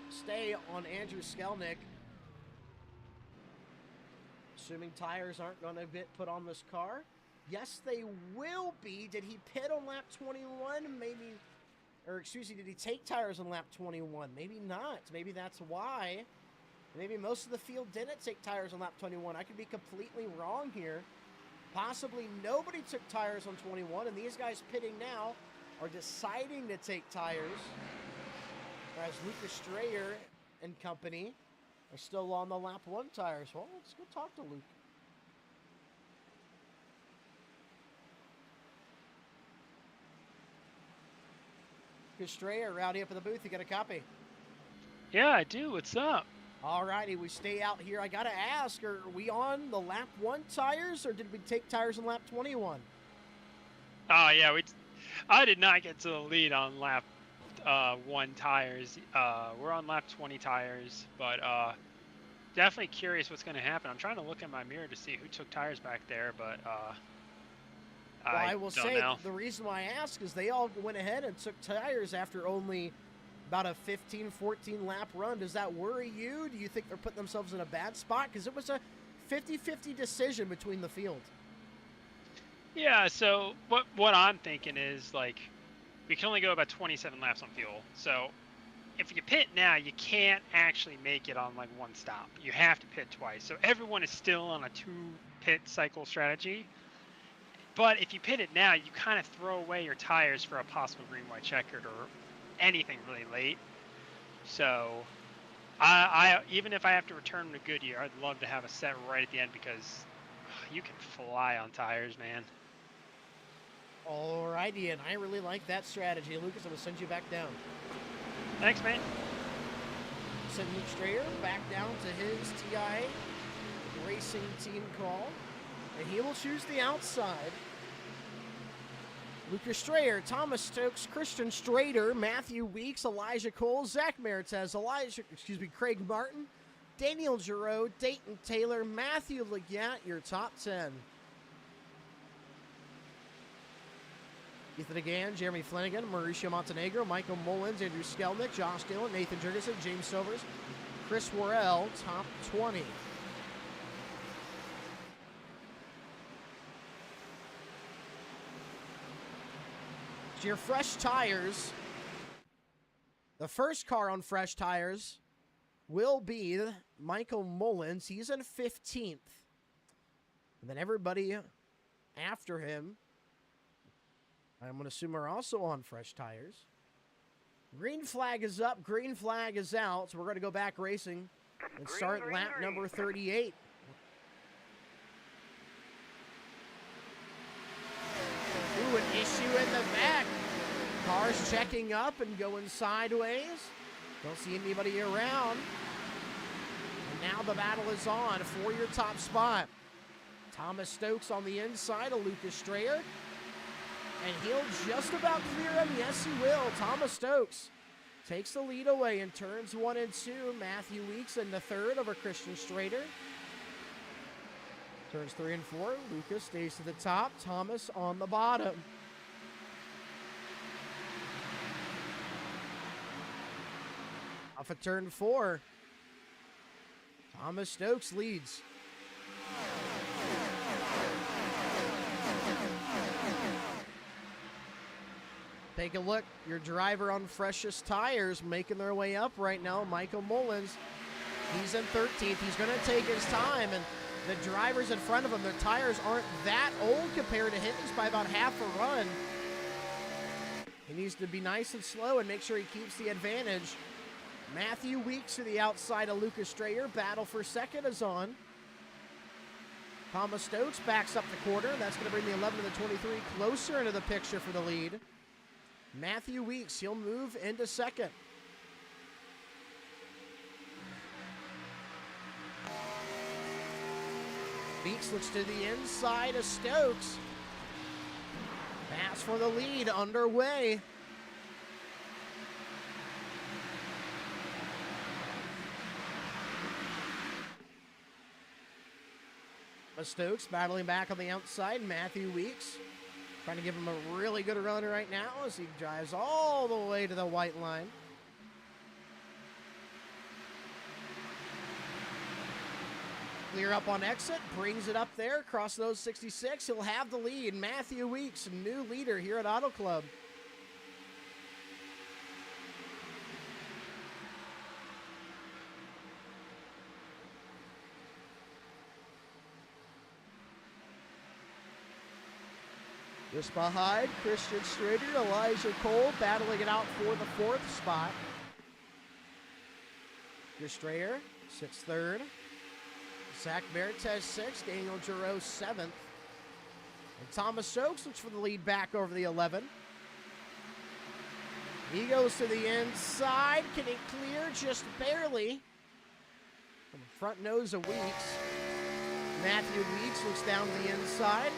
[SPEAKER 2] Stay on Andrew Skelnick. Assuming tires aren't going to get put on this car. Yes, they will be. Did he pit on lap 21? Maybe, or excuse me, did he take tires on lap 21? Maybe not. Maybe that's why. Maybe most of the field didn't take tires on lap 21. I could be completely wrong here. Possibly nobody took tires on 21, and these guys pitting now are deciding to take tires. Whereas Lucas Strayer and company are still on the lap 1 tires. Well, let's go talk to Luke. Lucas Strayer, rowdy up in the booth. You got a copy?
[SPEAKER 5] Yeah, I do. What's up?
[SPEAKER 2] All righty, we stay out here. I got to ask, are we on the lap 1 tires, or did we take tires on lap 21?
[SPEAKER 5] Oh, yeah. I did not get to the lead on lap 1 tires. We're on lap 20 tires, but definitely curious what's going to happen. I'm trying to look in my mirror to see who took tires back there, but
[SPEAKER 2] Well,
[SPEAKER 5] I
[SPEAKER 2] I will
[SPEAKER 5] don't
[SPEAKER 2] say
[SPEAKER 5] know.
[SPEAKER 2] the reason why I ask is they all went ahead and took tires after only about a 15, 14 lap run. Does that worry you? Do you think they're putting themselves in a bad spot? Because it was a 50-50 decision between the field.
[SPEAKER 5] Yeah, so what I'm thinking is, like, we can only go about 27 laps on fuel. So if you pit now, you can't actually make it on like one stop. You have to pit twice. So everyone is still on a 2-pit cycle strategy. But if you pit it now, you kind of throw away your tires for a possible green, white, checkered or anything really late. So I even if I have to return them to Goodyear, I'd love to have a set right at the end because you can fly on tires, man.
[SPEAKER 2] Alrighty, and I really like that strategy. Lucas, I'm going to send you back down.
[SPEAKER 5] Thanks, man.
[SPEAKER 2] Send Luke Strayer back down to his TI racing team call, and he will choose the outside. Lucas Strayer, Thomas Stokes, Christian Strader, Matthew Weeks, Elijah Cole, Zach Meritez, Craig Martin, Daniel Giroux, Dayton Taylor, Matthew Leggett, your top 10. Ethan Again, Jeremy Flanagan, Mauricio Montenegro, Michael Mullins, Andrew Skelnick, Josh Dillon, Nathan Jurgensen, James Silvers, Chris Worrell, top 20. So your fresh tires, the first car on fresh tires will be Michael Mullins. He's in 15th. And then everybody after him, I'm going to assume are also on fresh tires. Green flag is up, green flag is out. So we're going to go back racing and start lap number 38. Ooh, an issue in the back. Cars checking up and going sideways. Don't see anybody around. And now the battle is on for your top spot. Thomas Stokes on the inside of Lucas Strayer. And he'll just about clear him. Yes, he will. Thomas Stokes takes the lead away in turns 1 and 2. Matthew Weeks in the third over Christian Strader. Turns 3 and 4. Lucas stays to the top. Thomas on the bottom. Off of turn 4. Thomas Stokes leads. Take a look. Your driver on freshest tires making their way up right now. Michael Mullins. He's in 13th. He's going to take his time. And the drivers in front of him, their tires aren't that old compared to him. He's by about half a run. He needs to be nice and slow and make sure he keeps the advantage. Matthew Weeks to the outside of Lucas Strayer. Battle for second is on. Thomas Stokes backs up the quarter. That's going to bring the 11 to the 23 closer into the picture for the lead. Matthew Weeks, he'll move into second. Weeks looks to the inside of Stokes. Pass for the lead underway. Stokes battling back on the outside. Matthew Weeks trying to give him a really good run right now as he drives all the way to the white line. Clear up on exit, brings it up there, across those 66. He'll have the lead. Matthew Weeks, new leader here at Auto Club. Just behind, Christian Strader, Elijah Cole battling it out for the fourth spot. Strayer sits third. Zach Meritez sixth. Daniel Giroux seventh. And Thomas Stokes looks for the lead back over the 11. He goes to the inside. Can he clear? Just barely. From the front nose of Weeks. Matthew Weeks looks down to the inside.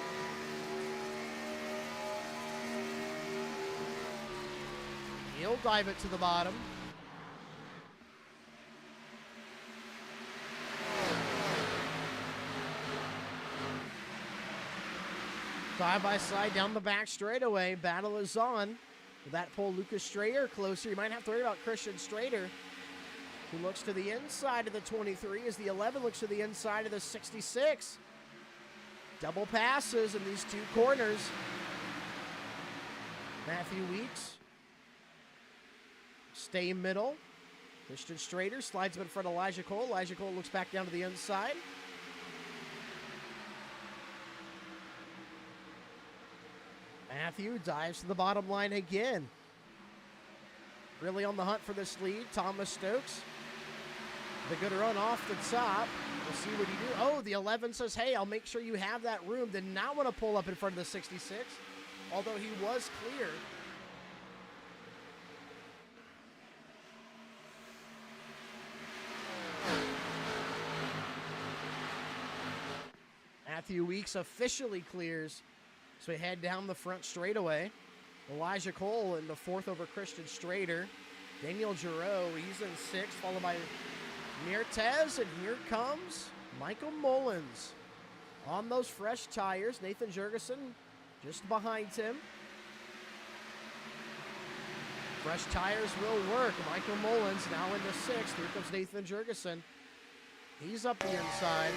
[SPEAKER 2] He'll dive it to the bottom. Side by side down the back straightaway. Battle is on. Will that pull Lucas Strader closer? You might have to worry about Christian Strader, who looks to the inside of the 23 as the 11 looks to the inside of the 66. Double passes in these two corners. Matthew Weeks. Stay middle. Christian Strader slides up in front of Elijah Cole. Elijah Cole looks back down to the inside. Matthew dives to the bottom line again. Really on the hunt for this lead. Thomas Stokes. The good run off the top. We'll see what he do. Oh, the 11 says, hey, I'll make sure you have that room. Did not want to pull up in front of the 66, although he was clear. Matthew Weeks officially clears. So we head down the front straightaway. Elijah Cole in the fourth over Christian Strader. Daniel Giroux, he's in sixth, followed by Mirtez, and here comes Michael Mullins. On those fresh tires, Nathan Jurgensen just behind him. Fresh tires will work. Michael Mullins now into sixth. Here comes Nathan Jurgensen. He's up the inside.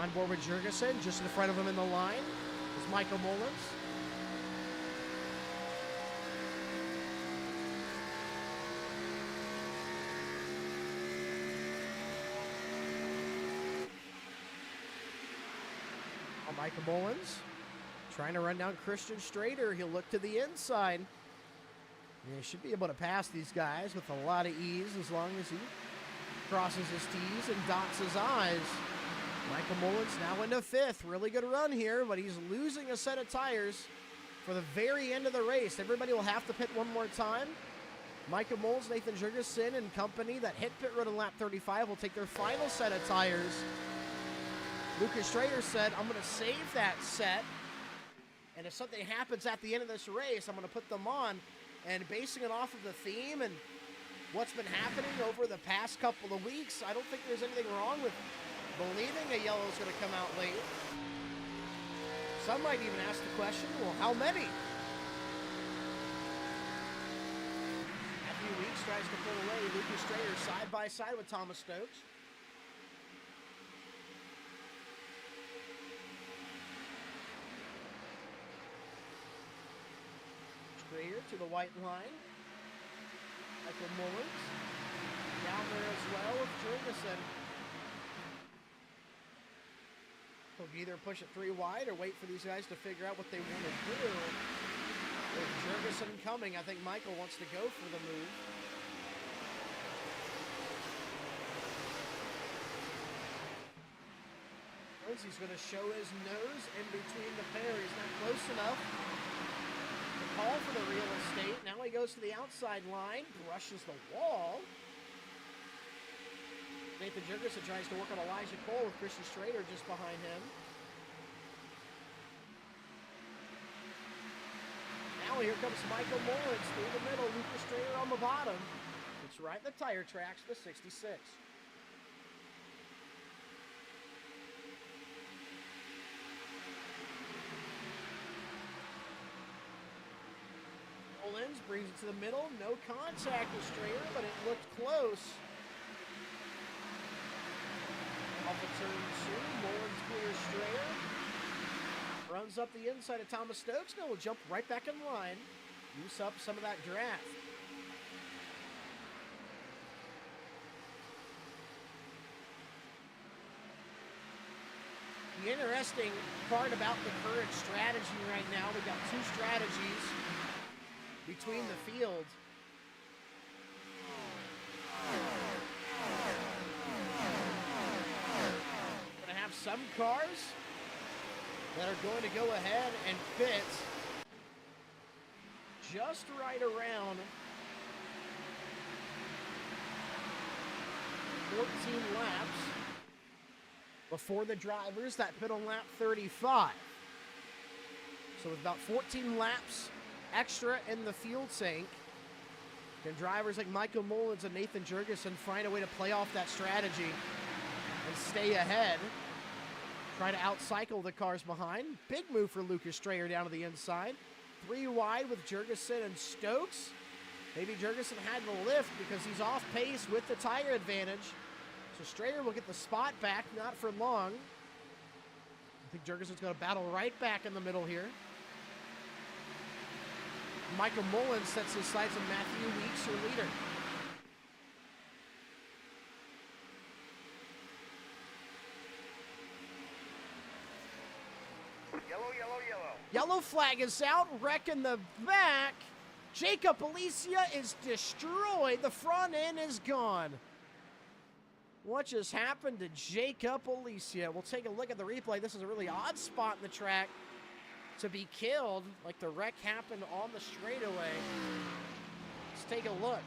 [SPEAKER 2] On board with Jurgensen, just in front of him in the line is Michael Mullins. Michael Mullins trying to run down Christian Strader. He'll look to the inside. And he should be able to pass these guys with a lot of ease as long as he crosses his T's and dots his I's. Michael Mullins now into fifth. Really good run here, but he's losing a set of tires for the very end of the race. Everybody will have to pit one more time. Michael Mullins, Nathan Jurgensen, and company that hit pit road in lap 35 will take their final set of tires. Lucas Strader said, I'm going to save that set, and if something happens at the end of this race, I'm going to put them on. And basing it off of the theme and what's been happening over the past couple of weeks, I don't think there's anything wrong with believing a yellow is going to come out late. Some might even ask the question, well, how many? Matthew Weeks tries to pull away. Lucas Strader side by side with Thomas Stokes. Strader to the white line. Michael Mullins down there as well with Jurgensen. He'll either push it 3 wide or wait for these guys to figure out what they want to do. With Jurgensen coming, I think Michael wants to go for the move. He's going to show his nose in between the pair. He's not close enough to call for the real estate. Now he goes to the outside line, brushes the wall. Nathan Jurgensen tries to work on Elijah Cole with Christian Strader just behind him. Now here comes Michael Mullins through the middle. Lucas Strader on the bottom. It's right in the tire tracks for 66. Mullins brings it to the middle. No contact with Strader, but it looked close. Off of turn 2, Mullins clears Strader. Runs up the inside of Thomas Stokes. Now will jump right back in line. Use up some of that draft. The interesting part about the current strategy right now, we've got 2 strategies between the field. We're going to have some cars that are going to go ahead and pit just right around 14 laps before the drivers that pit on lap 35. So with about 14 laps extra in the fuel tank, Can drivers like Michael Mullins and Nathan Jurgensen find a way to play off that strategy and stay ahead? Try to outcycle the cars behind. Big move for Lucas Strayer down to the inside. 3 wide with Jurgensen and Stokes. Maybe Jurgensen had to lift because he's off pace with the tire advantage. So Strayer will get the spot back, not for long. I think Jurgensen's going to battle right back in the middle here. Michael Mullins sets his sights on Matthew Weeks, your leader.
[SPEAKER 6] Yellow, yellow, yellow.
[SPEAKER 2] Yellow flag is out, wreck in the back. Jacob Alicia is destroyed. The front end is gone. What just happened to Jacob Alicia? We'll take a look at the replay. This is a really odd spot in the track to be killed, like the wreck happened on the straightaway. Let's take a look.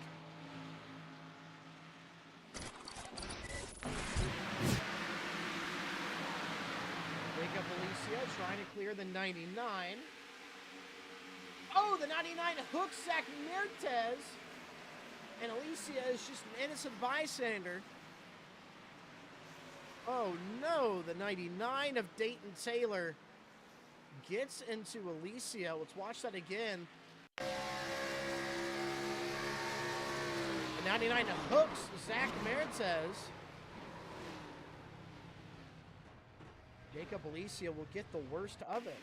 [SPEAKER 2] Jacob Alicia trying to clear the 99. Oh, the 99 hooks Zach Mertez. And Alicia is just an innocent bystander. Oh no, the 99 of Dayton Taylor gets into Alicia. Let's watch that again. The 99 hooks Zach Mertez. Jacob Alicia will get the worst of it.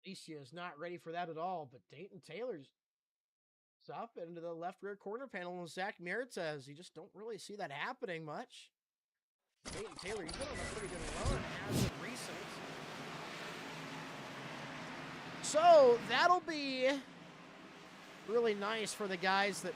[SPEAKER 2] Alicia is not ready for that at all, but Dayton Taylor's up into the left rear corner panel and Zach Mertez. You just don't really see that happening much. Dayton Taylor, he's been on a pretty good run as of recent. So that'll be really nice for the guys that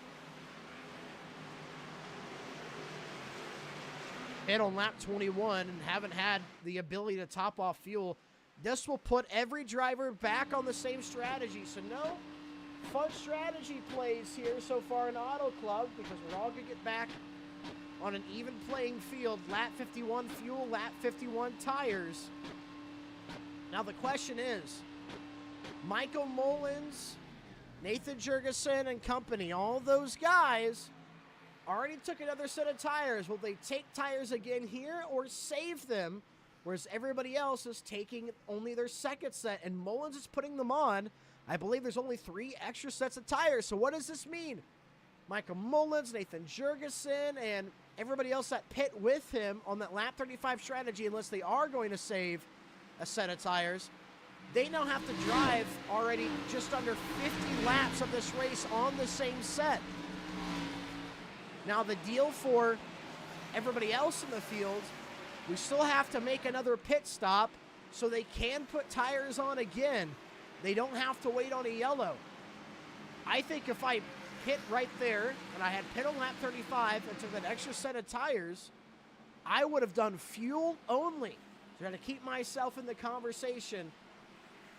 [SPEAKER 2] hit on lap 21 and haven't had the ability to top off fuel. This will put every driver back on the same strategy. So no fun strategy plays here so far in Auto Club because we're all going to get back on an even playing field. Lap 51 fuel, lap 51 tires. Now the question is, Michael Mullins, Nathan Jurgensen and company, all those guys already took another set of tires. Will they take tires again here or save them? Whereas everybody else is taking only their second set, and Mullins is putting them on. I believe there's only 3 extra sets of tires. So what does this mean? Michael Mullins, Nathan Jurgensen, and everybody else that pit with him on that lap 35 strategy, unless they are going to save a set of tires, they now have to drive already just under 50 laps of this race on the same set. Now the deal for everybody else in the field, we still have to make another pit stop so they can put tires on again. They don't have to wait on a yellow. I think if I hit right there and I had pit on lap 35 and took that extra set of tires, I would have done fuel only to try to keep myself in the conversation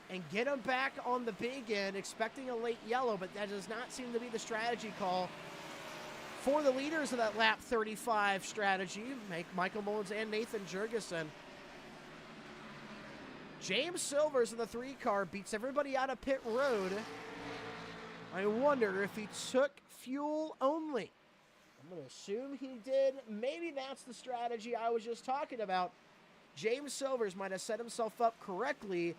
[SPEAKER 2] and get them back on the big end, expecting a late yellow, but that does not seem to be the strategy call for the leaders of that lap 35 strategy, Michael Mullins and Nathan Jurgensen. James Silvers in the 3 car beats everybody out of pit road. I wonder if he took fuel only. I'm going to assume he did. Maybe that's the strategy I was just talking about. James Silvers might have set himself up correctly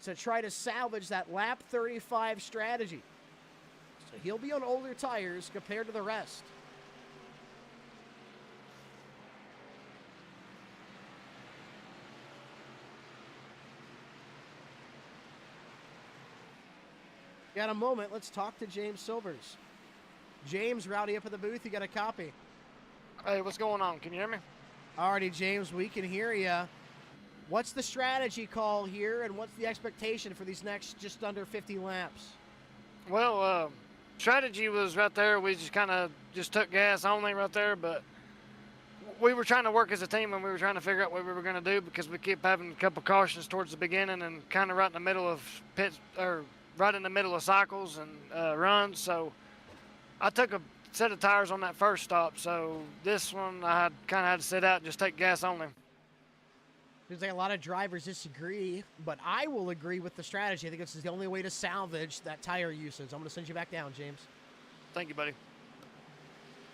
[SPEAKER 2] to try to salvage that lap 35 strategy. So he'll be on older tires compared to the rest. Got a moment, let's talk to James Silvers. James, rowdy up at the booth, you got a copy.
[SPEAKER 7] Hey, what's going on? Can you hear me?
[SPEAKER 2] Alrighty, James, we can hear you. What's the strategy call here, and what's the expectation for these next just under 50 laps?
[SPEAKER 7] Well, strategy was right there. We just kind of just took gas only right there, but we were trying to work as a team, and we were trying to figure out what we were going to do because we kept having a couple cautions towards the beginning and kind of right in the middle of pits, or right in the middle of cycles and runs. So I took a set of tires on that first stop. So this one I kind of had to sit out and just take gas only.
[SPEAKER 2] Seems like a lot of drivers disagree, but I will agree with the strategy. I think this is the only way to salvage that tire usage. I'm going to send you back down, James.
[SPEAKER 7] Thank you, buddy.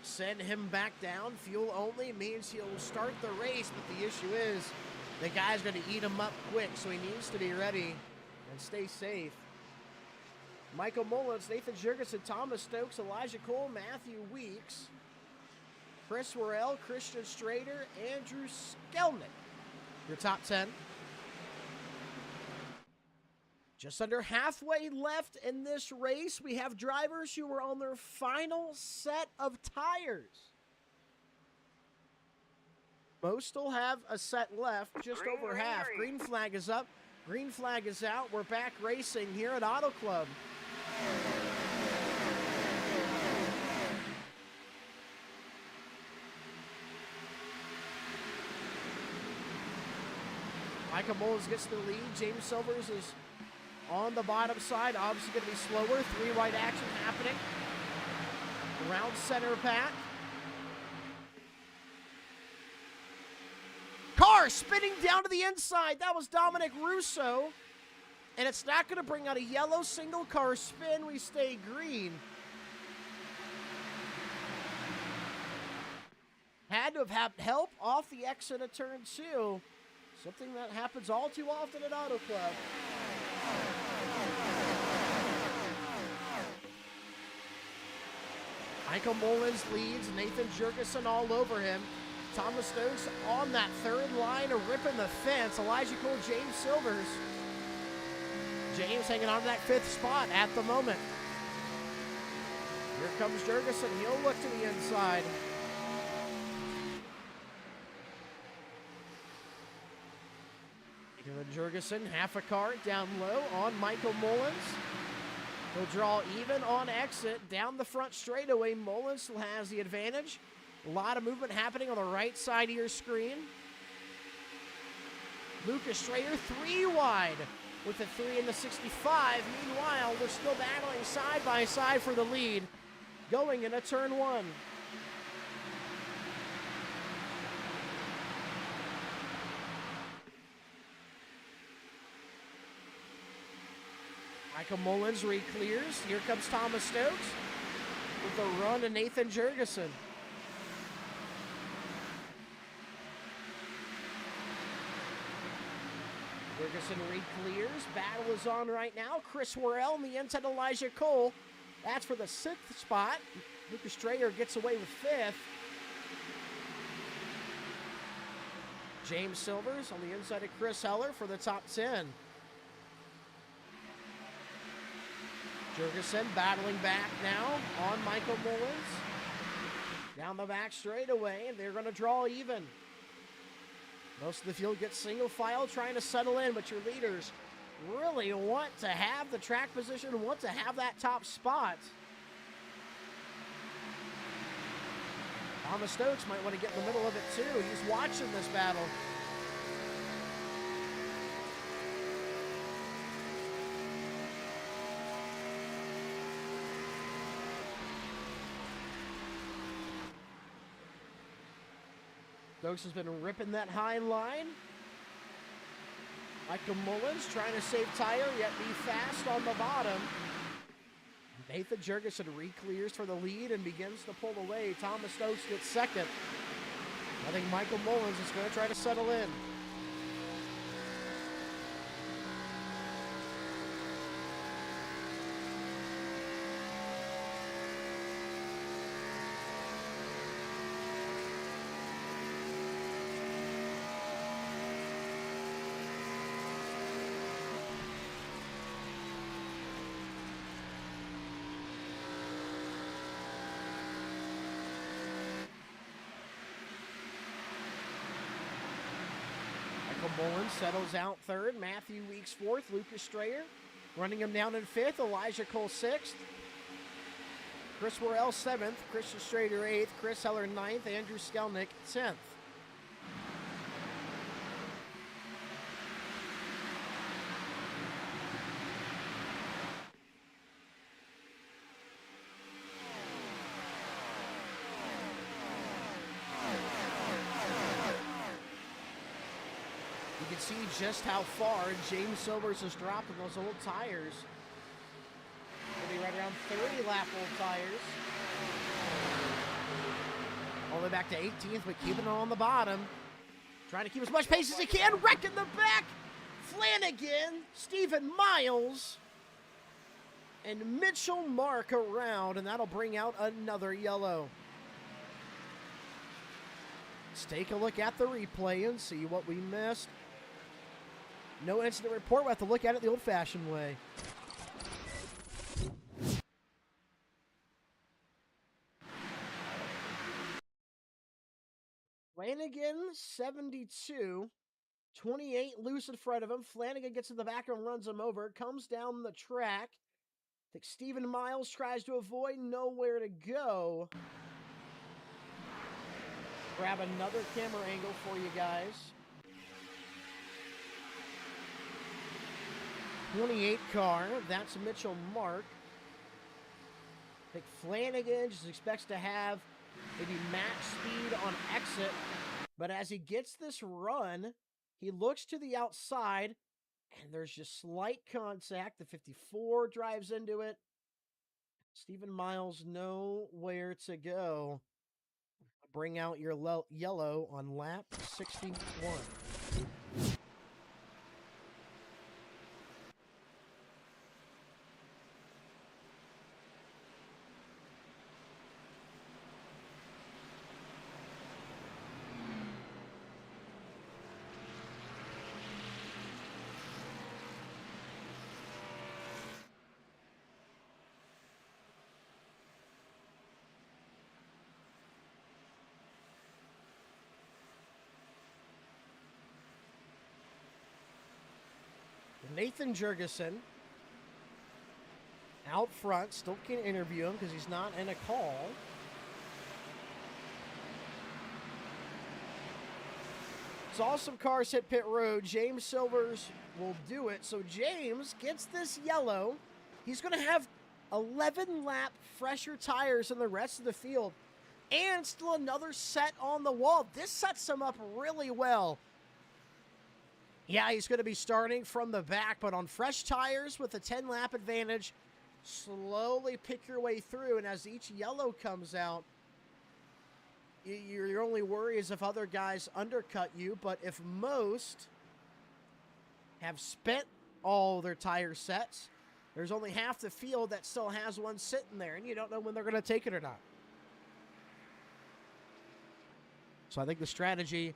[SPEAKER 2] Send him back down. Fuel only means he'll start the race, but the issue is the guy's going to eat him up quick, so he needs to be ready and stay safe. Michael Mullins, Nathan Jurgensen, Thomas Stokes, Elijah Cole, Matthew Weeks, Chris Worrell, Christian Strader, Andrew Skelnick. Your top 10. Just under halfway left in this race. We have drivers who are on their final set of tires. Most still have a set left, just over half. Green flag is up. Green flag is out. We're back racing here at Auto Club. Michael Mullins gets the lead. James Silvers is on the bottom side. Obviously going to be slower. 3 wide action happening. Around center pack. Car spinning down to the inside. That was Dominic Russo. And it's not going to bring out a yellow single car spin. We stay green. Had to have had help off the exit of turn 2. Something that happens all too often at Auto Club. Michael Mullins leads. Nathan Jurgensen all over him. Thomas Stokes on that third line, ripping the fence. Elijah Cole, James Silvers. James hanging on to that 5th spot at the moment. Here comes Jurgensen. He'll look to the inside. Jurgensen, half a car down low on Michael Mullins. He'll draw even on exit down the front straightaway. Mullins still has the advantage. A lot of movement happening on the right side of your screen. Lucas Strader 3 wide with the 3 in the 65. Meanwhile, they're still battling side by side for the lead going into turn 1. Michael Mullins re-clears. Here comes Thomas Stokes with a run to Nathan Jurgensen. Jurgensen re-clears. Battle is on right now. Chris Worrell on the inside, Elijah Cole. That's for the 6th spot. Lucas Strayer gets away with 5th. James Silvers on the inside of Chris Heller for the top 10. Jurgensen battling back now on Michael Mullins. Down the back straightaway, they're going to draw even. Most of the field gets single file trying to settle in, but your leaders really want to have the track position, want to have that top spot. Thomas Stokes might want to get in the middle of it too. He's watching this battle. Stokes has been ripping that high line. Michael Mullins trying to save tire, yet be fast on the bottom. Nathan Jurgensen re-clears for the lead and begins to pull away. Thomas Stokes gets second. I think Michael Mullins is going to try to settle in. Mullins settles out 3rd. Matthew Weeks 4th. Lucas Strayer running him down in 5th. Elijah Cole 6th. Chris Worrell 7th. Christian Strader 8th. Chris Heller 9th. Andrew Skelnick 10th. see just how far James Silvers has dropped in those old tires. Gonna be right around 30-lap old tires. All the way back to 18th, but keeping it on the bottom. Trying to keep as much pace as he can. Wrecking the back. Flanagan, Stephen Miles, and Mitchell Mark around, and that'll bring out another yellow. Let's take a look at the replay and see what we missed. No incident report. We'll have to look at it the old-fashioned way. Flanagan, 72. 28 loose in front of him. Flanagan gets in the back and runs him over. Comes down the track. I think Stephen Miles tries to avoid. Nowhere to go. Grab another camera angle for you guys. 28 car. That's Mitchell Mark. I think Flanagan just expects to have maybe max speed on exit. But as he gets this run, he looks to the outside, and there's just slight contact. The 54 drives into it. Stephen Miles nowhere to go. Bring out your yellow on lap 61. Nathan Jurgensen out front. Still can't interview him because he's not in a call. Saw some cars hit pit road. James Silvers will do it. So James gets this yellow. He's going to have 11 lap fresher tires than the rest of the field. And still another set on the wall. This sets him up really well. Yeah, he's going to be starting from the back, but on fresh tires with a 10-lap advantage, slowly pick your way through, and as each yellow comes out, your only worry is if other guys undercut you, but if most have spent all their tire sets, there's only half the field that still has one sitting there, and you don't know when they're going to take it or not. So I think the strategy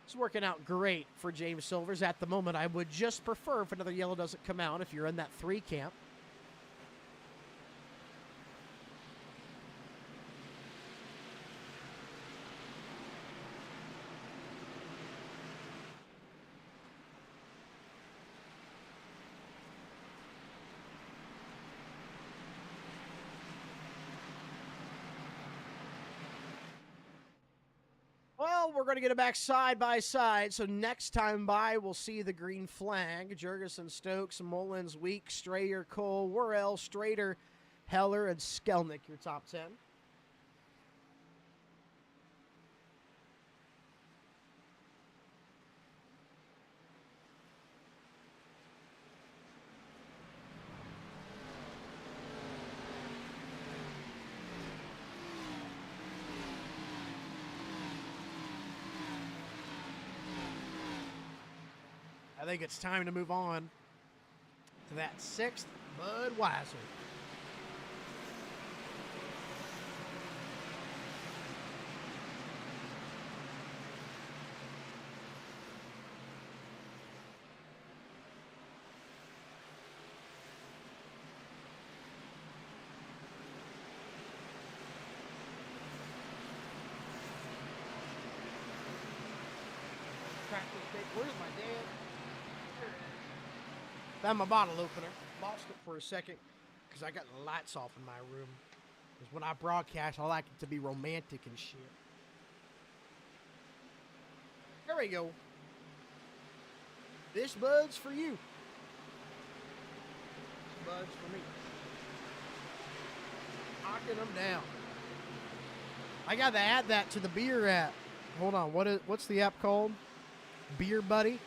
[SPEAKER 2] is working out great for James Silvers at the moment. I would just prefer if another yellow doesn't come out if you're in that 3 camp. Well, we're going to get it back side by side. So next time by, we'll see the green flag. Jurgensen, Stokes, Mullins, Week, Strayer, Cole, Worrell, Strader, Heller, and Skelnick, your top 10. I think it's time to move on to that 6th Budweiser. Where's my dad? Found my bottle opener. Lost it for a second because I got the lights off in my room. Because when I broadcast, I like it to be romantic and shit. There we go. This bud's for you. This bud's for me. Knocking them down. I got to add that to the beer app. Hold on. What's the app called? Beer Buddy.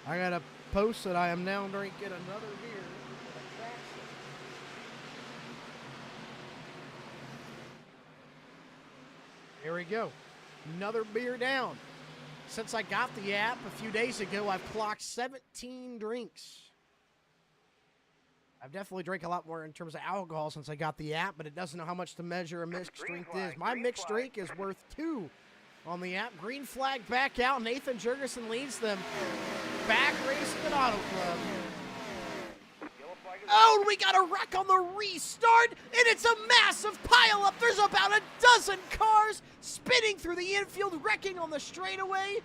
[SPEAKER 2] I gotta post that I am now drinking another beer. Here we go. Another beer down. Since I got the app a few days ago, I've clocked 17 drinks. I've definitely drank a lot more in terms of alcohol since I got the app, but it doesn't know how much to measure a mixed drink is. My mixed drink is worth 2 on the app. Green flag back out. Nathan Jurgensen leads them back racing at Auto Club. Oh, we got a wreck on the restart, and it's a massive pileup. There's about a dozen cars spinning through the infield, wrecking on the straightaway,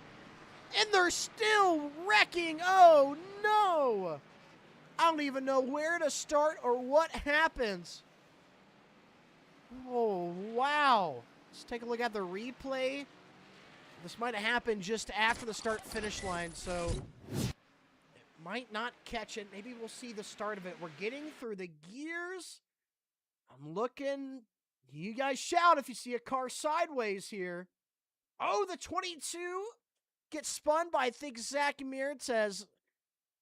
[SPEAKER 2] and they're still wrecking. Oh, no. I don't even know where to start or what happens. Oh, wow. Let's take a look at the replay. This might have happened just after the start-finish line, so it might not catch it. Maybe we'll see the start of it. We're getting through the gears. I'm looking. You guys shout if you see a car sideways here. Oh, the 22 gets spun by, I think, Zach Mirtez.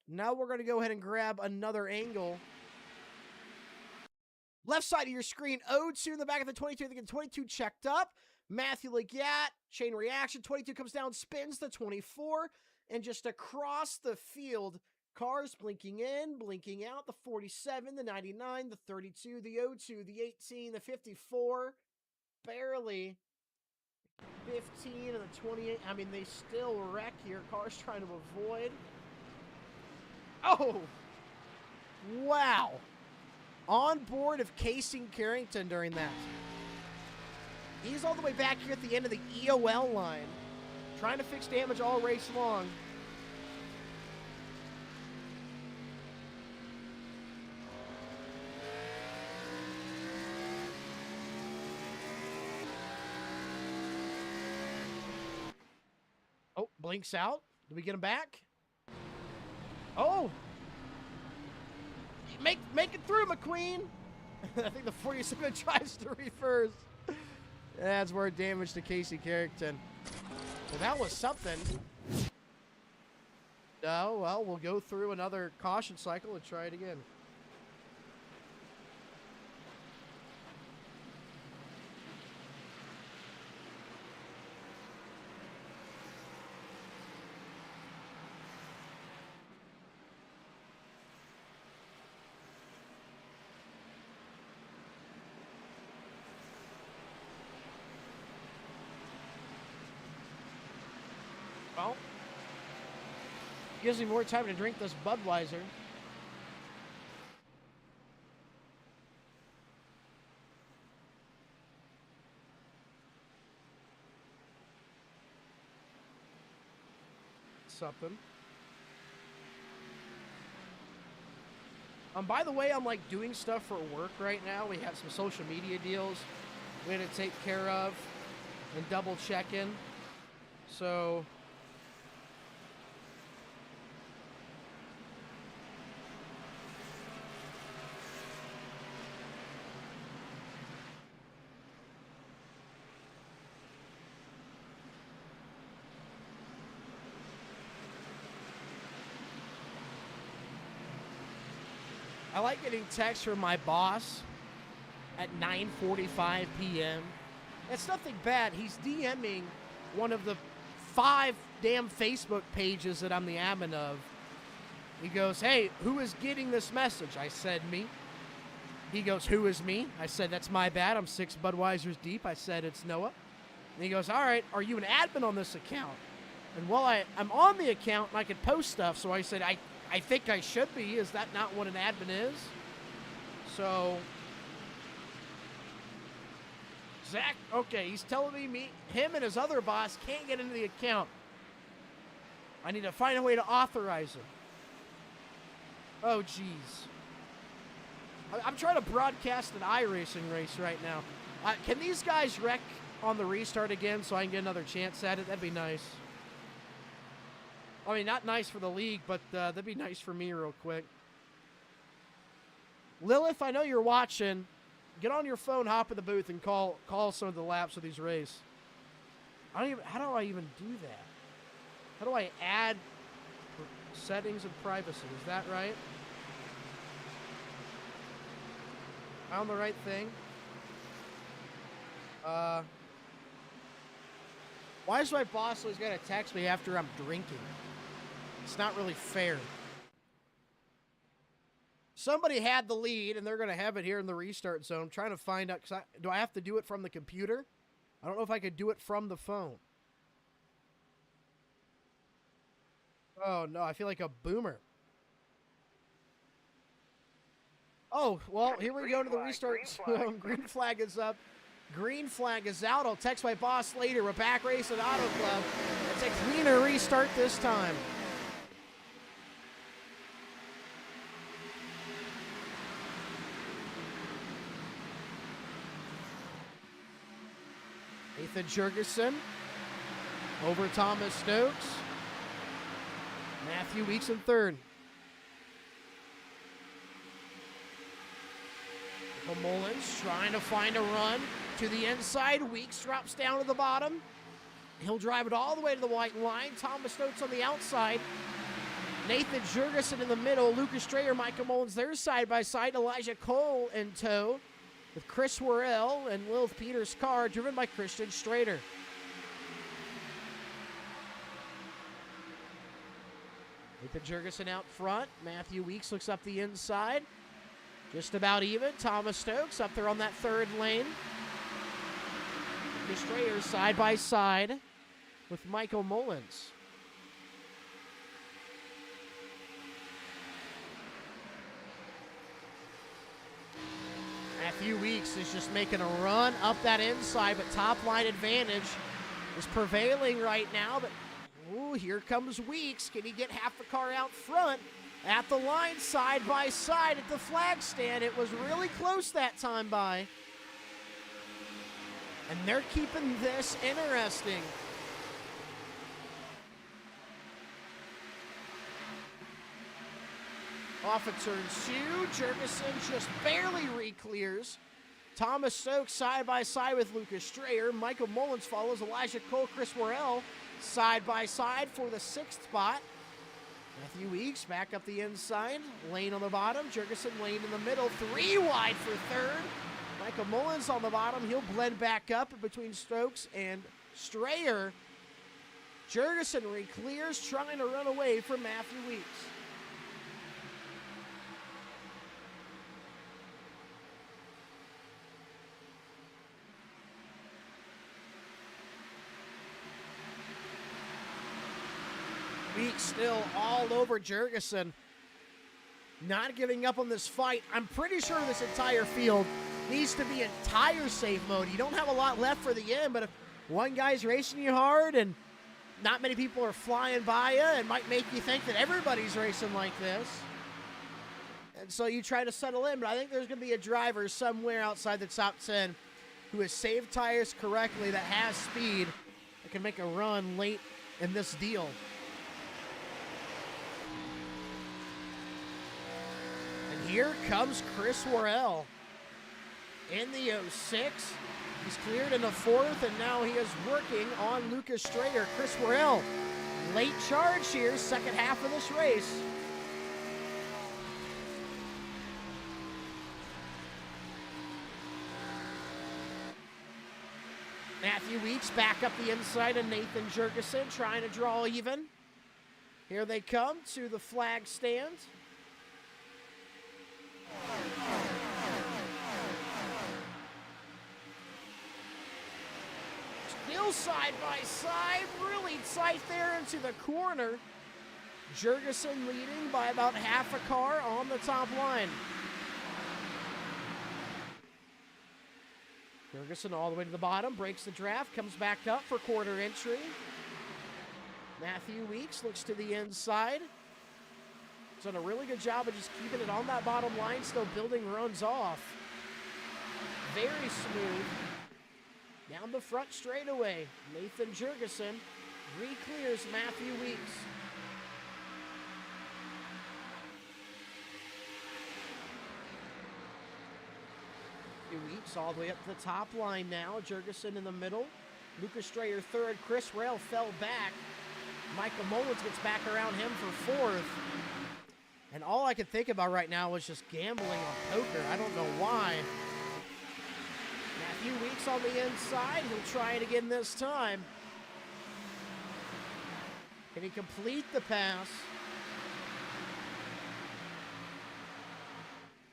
[SPEAKER 2] Now we're going to go ahead and grab another angle. Left side of your screen, 0-2 in the back of the 22. I think the 22 checked up. Matthew Legat, chain reaction. 22 comes down, spins the 24. And just across the field, cars blinking in, blinking out. The 47, the 99, the 32, the 0-2, the 18, the 54. Barely. 15 and the 28. I mean, they still wreck here. Cars trying to avoid. Oh! Wow. On board of Casey Carrington during that. He's all the way back here at the end of the EOL line, trying to fix damage all race long. Oh, blinks out. Did we get him back? Oh! Make it through, McQueen! I think the 47 tries to reverse. That's more damage to Casey Carrington. Well, that was something. Oh, well, we'll go through another caution cycle and try it again. Well, gives me more time to drink this Budweiser. Something. By the way, I'm like doing stuff for work right now. We have some social media deals we had to take care of and double check in. So I like getting texts from my boss at 9:45 p.m. It's nothing bad. He's DMing one of the 5 damn Facebook pages that I'm the admin of. He goes, "Hey, who is getting this message?" I said, "Me." He goes, "Who is me?" I said, "That's my bad. I'm 6 Budweisers deep." I said, "It's Noah." And he goes, "All right, are you an admin on this account?" And well, I'm on the account and I could post stuff, so I said, I think I should be. Is that not what an admin is? So, Zach, okay, he's telling me him and his other boss can't get into the account. I need to find a way to authorize him. Oh, jeez. I'm trying to broadcast an iRacing race right now. Can these guys wreck on the restart again so I can get another chance at it? That'd be nice. I mean, not nice for the league, but that'd be nice for me real quick. Lilith, I know you're watching. Get on your phone, hop in the booth, and call some of the laps of these races. How do I even do that? How do I add Settings and privacy. Is that right? Found the right thing. Why is my boss always gotta text me after I'm drinking? It's not really fair. Somebody had the lead, and they're gonna have it here in the restart zone. I'm trying to find out, do I have to do it from the computer? I don't know if I could do it from the phone. Oh, no, I feel like a boomer. Oh, well, here we go to the restart zone. Green flag is up. Green flag is out. I'll text my boss later. We're back racing Auto Club. It's a cleaner restart this time. Nathan Jurgensen over Thomas Stokes. Matthew Weeks in third. Michael Mullins trying to find a run to the inside. Weeks drops down to the bottom. He'll drive it all the way to the white line. Thomas Stokes on the outside. Nathan Jurgensen in the middle. Lucas Strayer, Michael Mullins there side by side. Elijah Cole in tow with Chris Worrell and Lilith Peters' car driven by Christian Strader. Nathan Jurgensen out front. Matthew Weeks looks up the inside. Just about even. Thomas Stokes up there on that third lane. Lucas Strayer side by side with Michael Mullins. Matthew Weeks is just making a run up that inside, but top line advantage is prevailing right now. But ooh, here comes Weeks. Can he get half the car out front? At the line, side by side at the flag stand. It was really close that time by. And they're keeping this interesting. Off of turn two, Jurgensen just barely re-clears. Thomas Stokes side by side with Lucas Strayer. Michael Mullins follows Elijah Cole, Chris Worrell side by side for the sixth spot. Matthew Weeks back up the inside. Lane on the bottom. Jurgensen lane in the middle. 3 wide for third. Michael Mullins on the bottom. He'll blend back up between Stokes and Strayer. Jurgensen re-clears, trying to run away from Matthew Weeks. Weeks still all over Jurgensen. Not giving up on this fight. I'm pretty sure this entire field needs to be in tire save mode. You don't have a lot left for the end, but if one guy's racing you hard and not many people are flying by you, it might make you think that everybody's racing like this. And so you try to settle in, but I think there's going to be a driver somewhere outside the top 10 who has saved tires correctly, that has speed, that can make a run late in this deal. Here comes Chris Worrell in the 06. He's cleared in the fourth, and now he is working on Lucas Strayer. Chris Worrell, late charge here, second half of this race. Matthew Weeks back up the inside of Nathan Jurgensen, trying to draw even. Here they come to the flag stand. Still side by side, really tight there into the corner. Jurgensen leading by about half a car on the top line. Jurgensen all the way to the bottom, breaks the draft, comes back up for quarter entry. Matthew Weeks looks to the inside. He's done a really good job of just keeping it on that bottom line, still building runs off. Very smooth. Down the front straightaway, Nathan Jurgensen re-clears Matthew Weeks. Weeks all the way up to the top line now. Jurgensen in the middle. Lucas Strayer third. Chris Rail fell back. Michael Mullins gets back around him for fourth. And all I could think about right now was just gambling on poker. I don't know why. Matthew Weeks on the inside. He'll try it again this time. Can he complete the pass?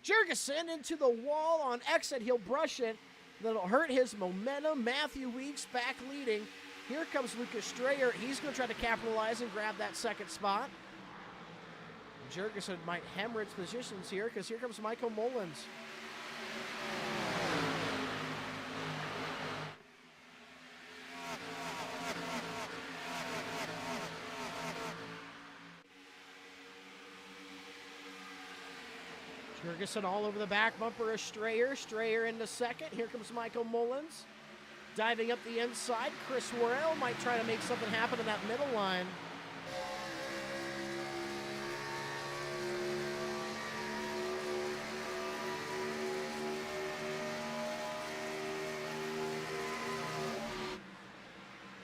[SPEAKER 2] Jurgensen into the wall on exit. He'll brush it. That'll hurt his momentum. Matthew Weeks back leading. Here comes Lucas Strayer. He's going to try to capitalize and grab that second spot. Jurgensen might hemorrhage positions here because here comes Michael Mullins. Jurgensen all over the back bumper of Strayer. Strayer into second. Here comes Michael Mullins. Diving up the inside. Chris Worrell might try to make something happen in that middle line.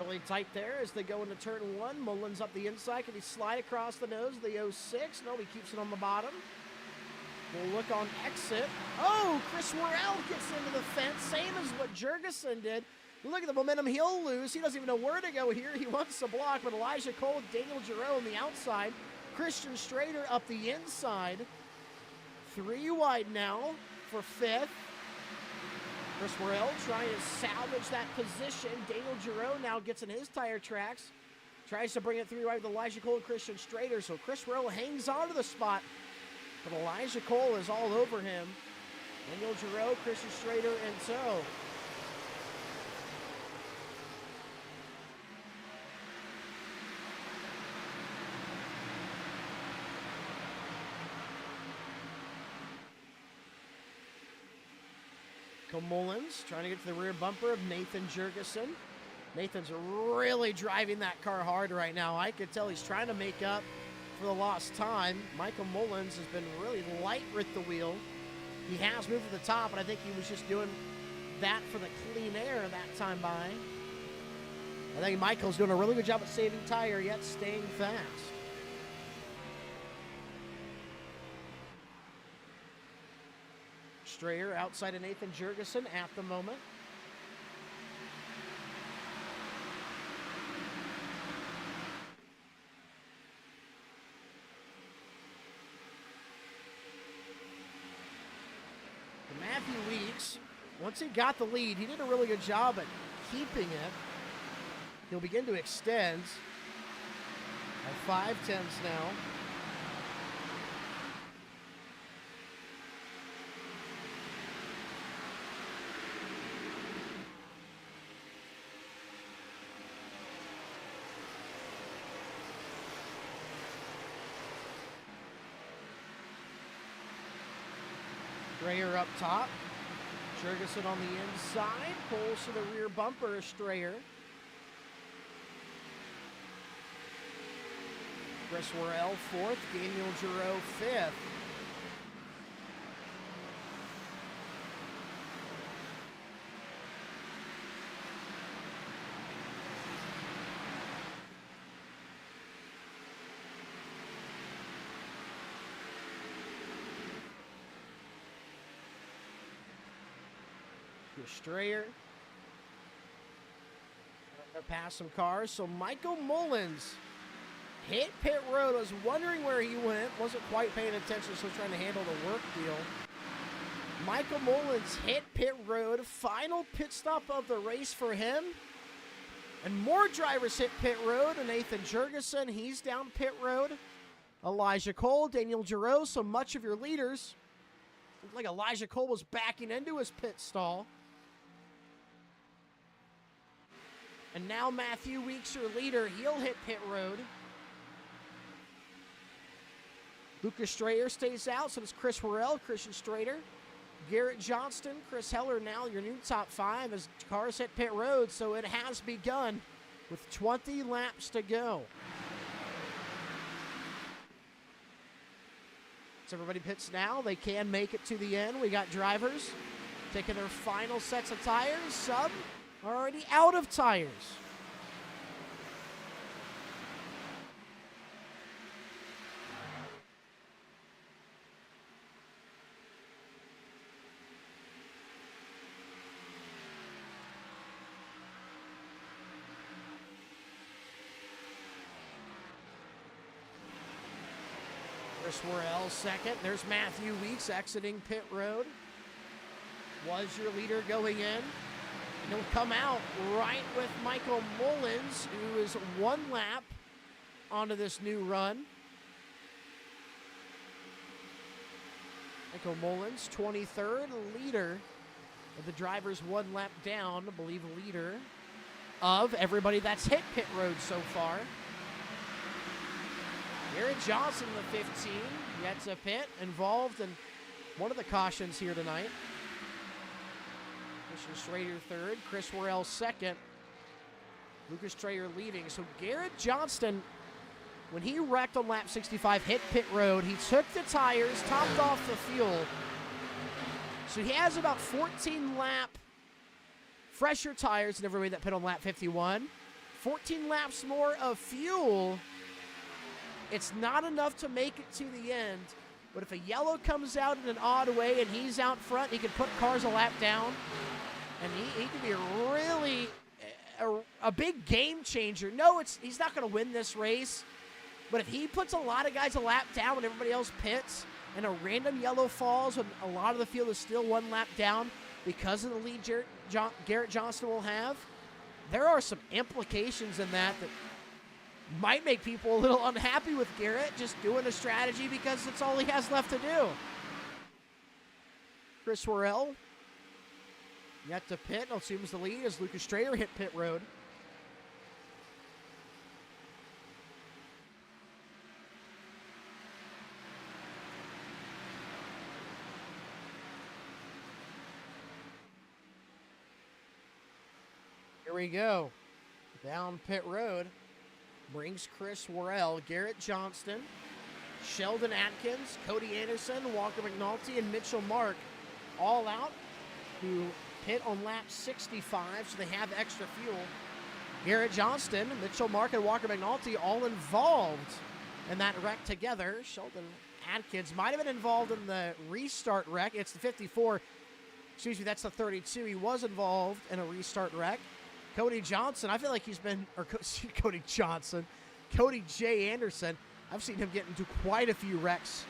[SPEAKER 2] Really tight there as they go into turn one. Mullins up the inside. Can he slide across the nose of the 06? No, he keeps it on the bottom. We'll look on exit. Oh, Chris Worrell gets into the fence, same as what Jurgensen did. Look at the momentum he'll lose. He doesn't even know where to go here. He wants to block, but Elijah Cole, Daniel Giroux on the outside. Christian Strader up the inside. 3 wide now for fifth. Chris Worrell trying to salvage that position. Daniel Giroux now gets in his tire tracks. Tries to bring it 3 wide with Elijah Cole and Christian Strader. So Chris Worrell hangs on to the spot. But Elijah Cole is all over him. Daniel Giroux, Christian Strader in tow. Mullins trying to get to the rear bumper of Nathan Jurgensen. Nathan's really driving that car hard right now. I could tell he's trying to make up for the lost time. Michael Mullins has been really light with the wheel. He has moved to the top, and I think he was just doing that for the clean air that time by. I think Michael's doing a really good job at saving tire, yet staying fast. Strayer outside of Nathan Jurgensen at the moment. Matthew Weeks, once he got the lead, he did a really good job at keeping it. He'll begin to extend at 5/10 now. Strayer up top. Jurgensen on the inside. Pulls to the rear bumper of Strayer. Chris Worrell fourth. Daniel Giroux fifth. Strayer. Past some cars. So Michael Mullins hit pit road. I was wondering where he went. Wasn't quite paying attention, so trying to handle the work deal. Michael Mullins hit pit road. Final pit stop of the race for him. And more drivers hit pit road. And Nathan Jurgensen, he's down pit road. Elijah Cole, Daniel Giroux. So much of your leaders. Looked like Elijah Cole was backing into his pit stall. And now Matthew Weeks, your leader, he'll hit pit road. Lucas Strayer stays out, so does Chris Worrell, Christian Strader. Garrett Johnston, Chris Heller now your new top 5 as cars hit pit road, so it has begun with 20 laps to go. So everybody pits now. They can make it to the end. We got drivers taking their final sets of tires. Some are already out of tires. Chris Worrell second. There's Matthew Weeks exiting pit road. Was your leader going in. And he'll come out right with Michael Mullins, who is one lap onto this new run. Michael Mullins, 23rd, leader of the drivers one lap down, I believe leader of everybody that's hit pit road so far. Garrett Johnson, the 15, gets a pit, involved in one of the cautions here tonight. Christian Schrader third, Chris Worrell second, Lucas Trayer leading. So Garrett Johnston, when he wrecked on lap 65, hit pit road, he took the tires, topped off the fuel. So he has about 14 lap fresher tires than everybody that pit on lap 51. 14 laps more of fuel. It's not enough to make it to the end, but if a yellow comes out in an odd way and he's out front, he can put cars a lap down, and he can be a big game changer. No, he's not going to win this race, but if he puts a lot of guys a lap down when everybody else pits, and a random yellow falls when a lot of the field is still one lap down because of the lead Garrett Johnston will have, there are some implications in that might make people a little unhappy with Garrett just doing a strategy because it's all he has left to do. Chris Worrell yet to pit, assumes the lead as Lucas Strayer hit pit road. Here we go. Down pit road brings Chris Worrell, Garrett Johnston, Sheldon Atkins, Cody Anderson, Walker McNulty, and Mitchell Mark all out who pit on lap 65, so they have extra fuel. Garrett Johnston, Mitchell Mark, and Walker McNulty all involved in that wreck together. Sheldon Atkins might have been involved in the restart wreck. It's the 54. Excuse me, that's the 32. He was involved in a restart wreck. Cody Johnson, I feel like he's been, or Cody Johnson, Cody J. Anderson, I've seen him get into quite a few wrecks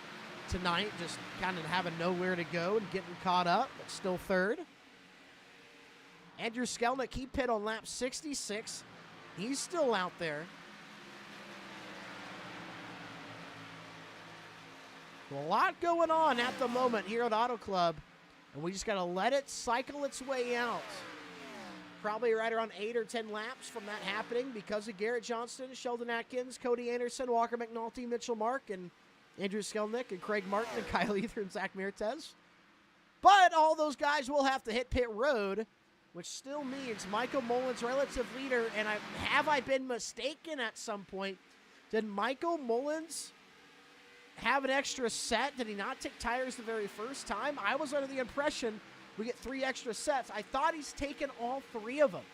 [SPEAKER 2] tonight, just kind of having nowhere to go and getting caught up, but still third. Andrew Skelnick, he pit on lap 66. He's still out there. A lot going on at the moment here at Auto Club, and we just got to let it cycle its way out. Probably right around 8 or 10 laps from that happening because of Garrett Johnston, Sheldon Atkins, Cody Anderson, Walker McNulty, Mitchell Mark, and Andrew Skelnick, and Craig Martin, and Kyle Ether, and Zach Mertez. But all those guys will have to hit pit road, which still means Michael Mullins, relative leader, and have I been mistaken at some point? Did Michael Mullins have an extra set? Did he not take tires the very first time? I was under the impression we get 3 extra sets. I thought he's taken all 3 of them.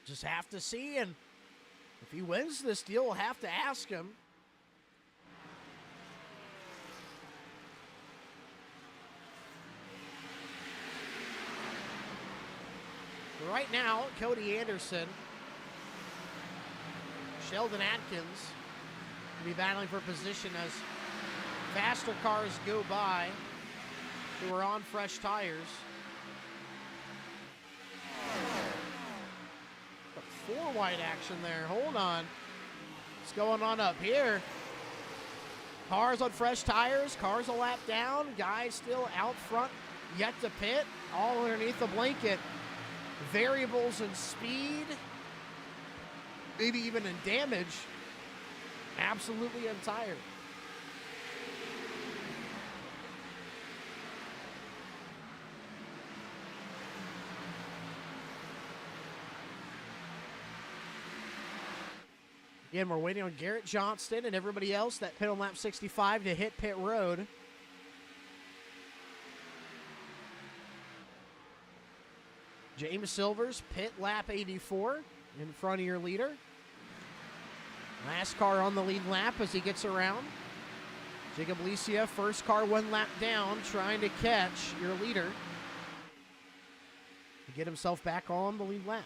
[SPEAKER 2] Just have to see, and if he wins this deal, we'll have to ask him. Right now, Cody Anderson, Sheldon Atkins will be battling for position as faster cars go by who are on fresh tires. But 4 wide action there. Hold on. What's going on up here? Cars on fresh tires. Cars a lap down. Guys still out front, yet to pit. All underneath the blanket. Variables in speed. Maybe even in damage. Absolutely untired. Again, we're waiting on Garrett Johnston and everybody else that pit on lap 65 to hit pit road. James Silvers, pit lap 84 in front of your leader. Last car on the lead lap as he gets around. Jacob Licia, first car 1 lap down, trying to catch your leader. to get himself back on the lead lap.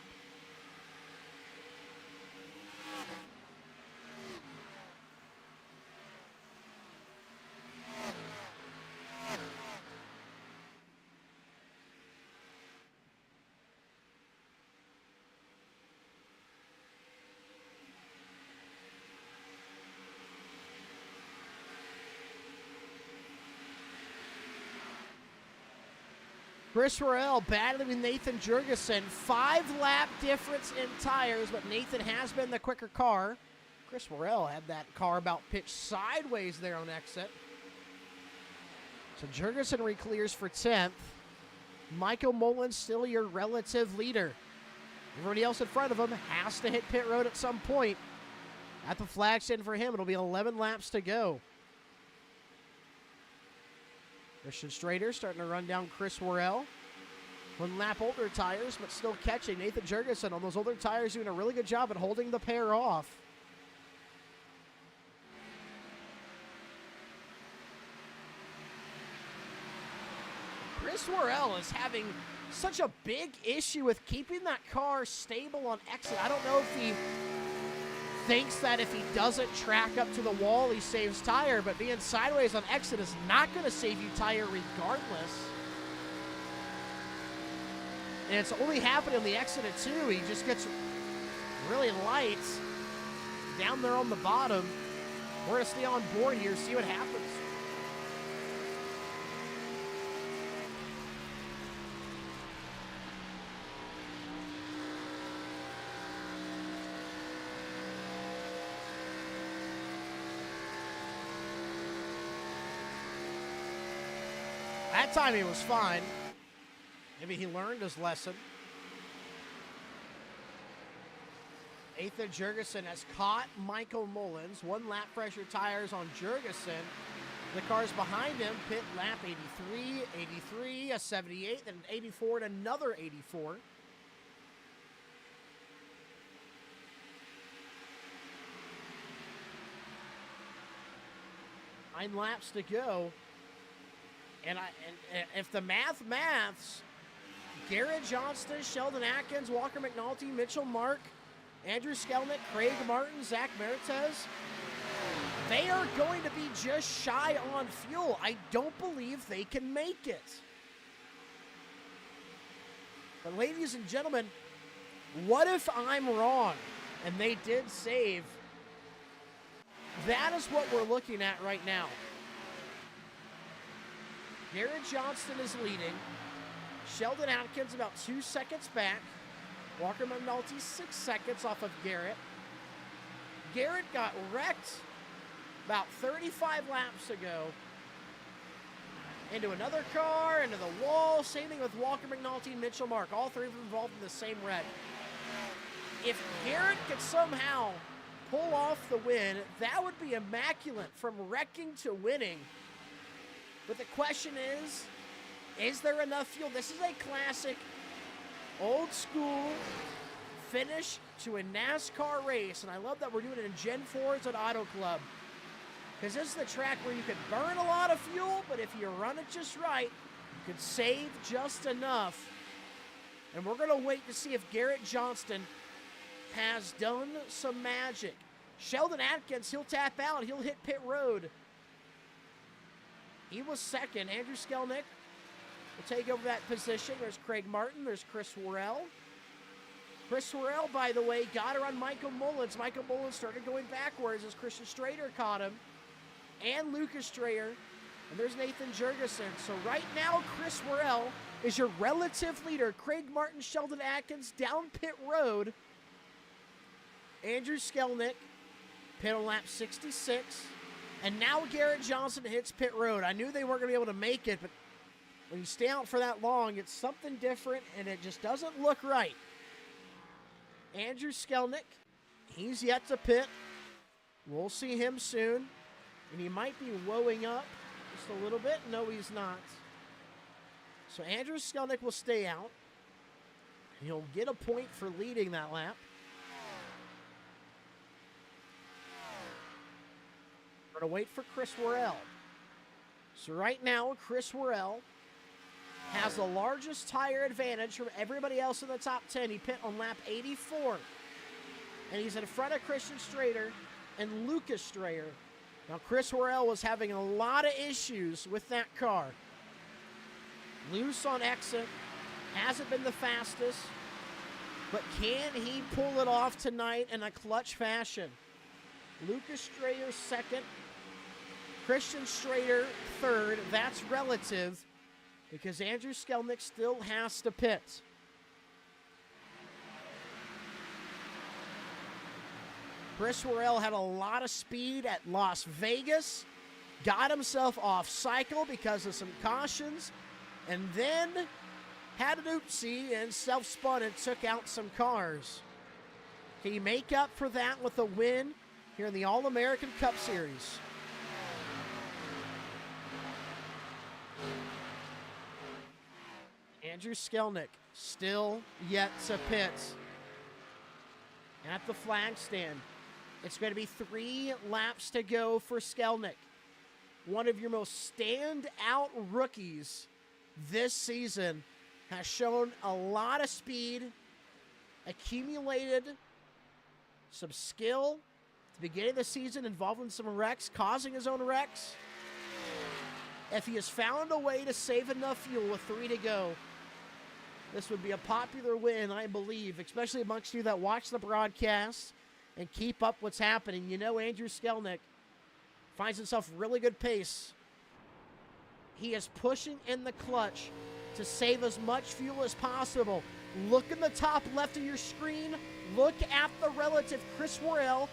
[SPEAKER 2] Chris Royale battling with Nathan Jurgensen. 5-lap difference in tires, but Nathan has been the quicker car. Chris Royale had that car about pitched sideways there on exit. So Jurgensen re-clears for 10th. Michael Mullins still your relative leader. Everybody else in front of him has to hit pit road at some point. At the flag stand for him, it'll be 11 laps to go. Christian Strader starting to run down Chris Worrell. 1 lap older tires, but still catching. Nathan Jurgensen on those older tires doing a really good job at holding the pair off. Chris Worrell is having such a big issue with keeping that car stable on exit. I don't know if he thinks that if he doesn't track up to the wall, he saves tire, but being sideways on exit is not going to save you tire regardless. And it's only happening on the exit of 2. He just gets really light down there on the bottom. We're going to stay on board here, see what happens. That time he was fine. Maybe he learned his lesson. Ethan Jurgensen has caught Michael Mullins. 1 lap pressure tires on Jurgensen. The cars behind him pit lap 83, 83, a 78, then an 84, and another 84. Nine laps to go. And if the maths, Garrett Johnston, Sheldon Atkins, Walker McNulty, Mitchell Mark, Andrew Skelnick, Craig Martin, Zach Meritez, they are going to be just shy on fuel. I don't believe they can make it. But ladies and gentlemen, what if I'm wrong and they did save? That is what we're looking at right now. Garrett Johnston is leading. Sheldon Atkins about 2 seconds back. Walker McNulty 6 seconds off of Garrett. Garrett got wrecked about 35 laps ago. Into another car, into the wall. Same thing with Walker McNulty and Mitchell Mark. All 3 of them involved in the same wreck. If Garrett could somehow pull off the win, that would be immaculate from wrecking to winning. But the question is there enough fuel? This is a classic, old school finish to a NASCAR race. And I love that we're doing it in Gen 4s at Auto Club. Because this is the track where you could burn a lot of fuel, but if you run it just right, you could save just enough. And we're going to wait to see if Garrett Johnston has done some magic. Sheldon Atkins, he'll tap out. He'll hit pit road. He was second. Andrew Skelnick will take over that position. There's Craig Martin. There's Chris Worrell. Chris Worrell, by the way, got her on Michael Mullins. Michael Mullins started going backwards as Christian Strader caught him. And Lucas Strayer. And there's Nathan Jurgensen. So right now, Chris Worrell is your relative leader. Craig Martin, Sheldon Atkins down pit road. Andrew Skelnick, pit on lap 66. And now Garrett Johnson hits pit road. I knew they weren't going to be able to make it, but when you stay out for that long, it's something different, and it just doesn't look right. Andrew Skelnick, he's yet to pit. We'll see him soon. And he might be woeing up just a little bit. No, he's not. So Andrew Skelnick will stay out. He'll get a point for leading that lap. We're going to wait for Chris Worrell. So right now, Chris Worrell has the largest tire advantage from everybody else in the top 10. He pit on lap 84. And he's in front of Christian Strader and Lucas Strayer. Now, Chris Worrell was having a lot of issues with that car. Loose on exit, hasn't been the fastest, but can he pull it off tonight in a clutch fashion? Lucas Strayer second, Christian Strader third. That's relative because Andrew Skelnick still has to pit. Chris Worrell had a lot of speed at Las Vegas, got himself off cycle because of some cautions, and then had an oopsie and self-spun and took out some cars. Can he make up for that with a win here in the All-American Cup Series? Andrew Skelnick still yet to pit at the flag stand. It's going to be 3 laps to go for Skelnick. One of your most standout rookies this season has shown a lot of speed, accumulated some skill at the beginning of the season, involved in some wrecks, causing his own wrecks. If he has found a way to save enough fuel with 3 to go, this would be a popular win, I believe, especially amongst you that watch the broadcast and keep up what's happening. You know Andrew Skelnick finds himself really good pace. He is pushing in the clutch to save as much fuel as possible. Look in the top left of your screen. Look at the relative. Chris Worrell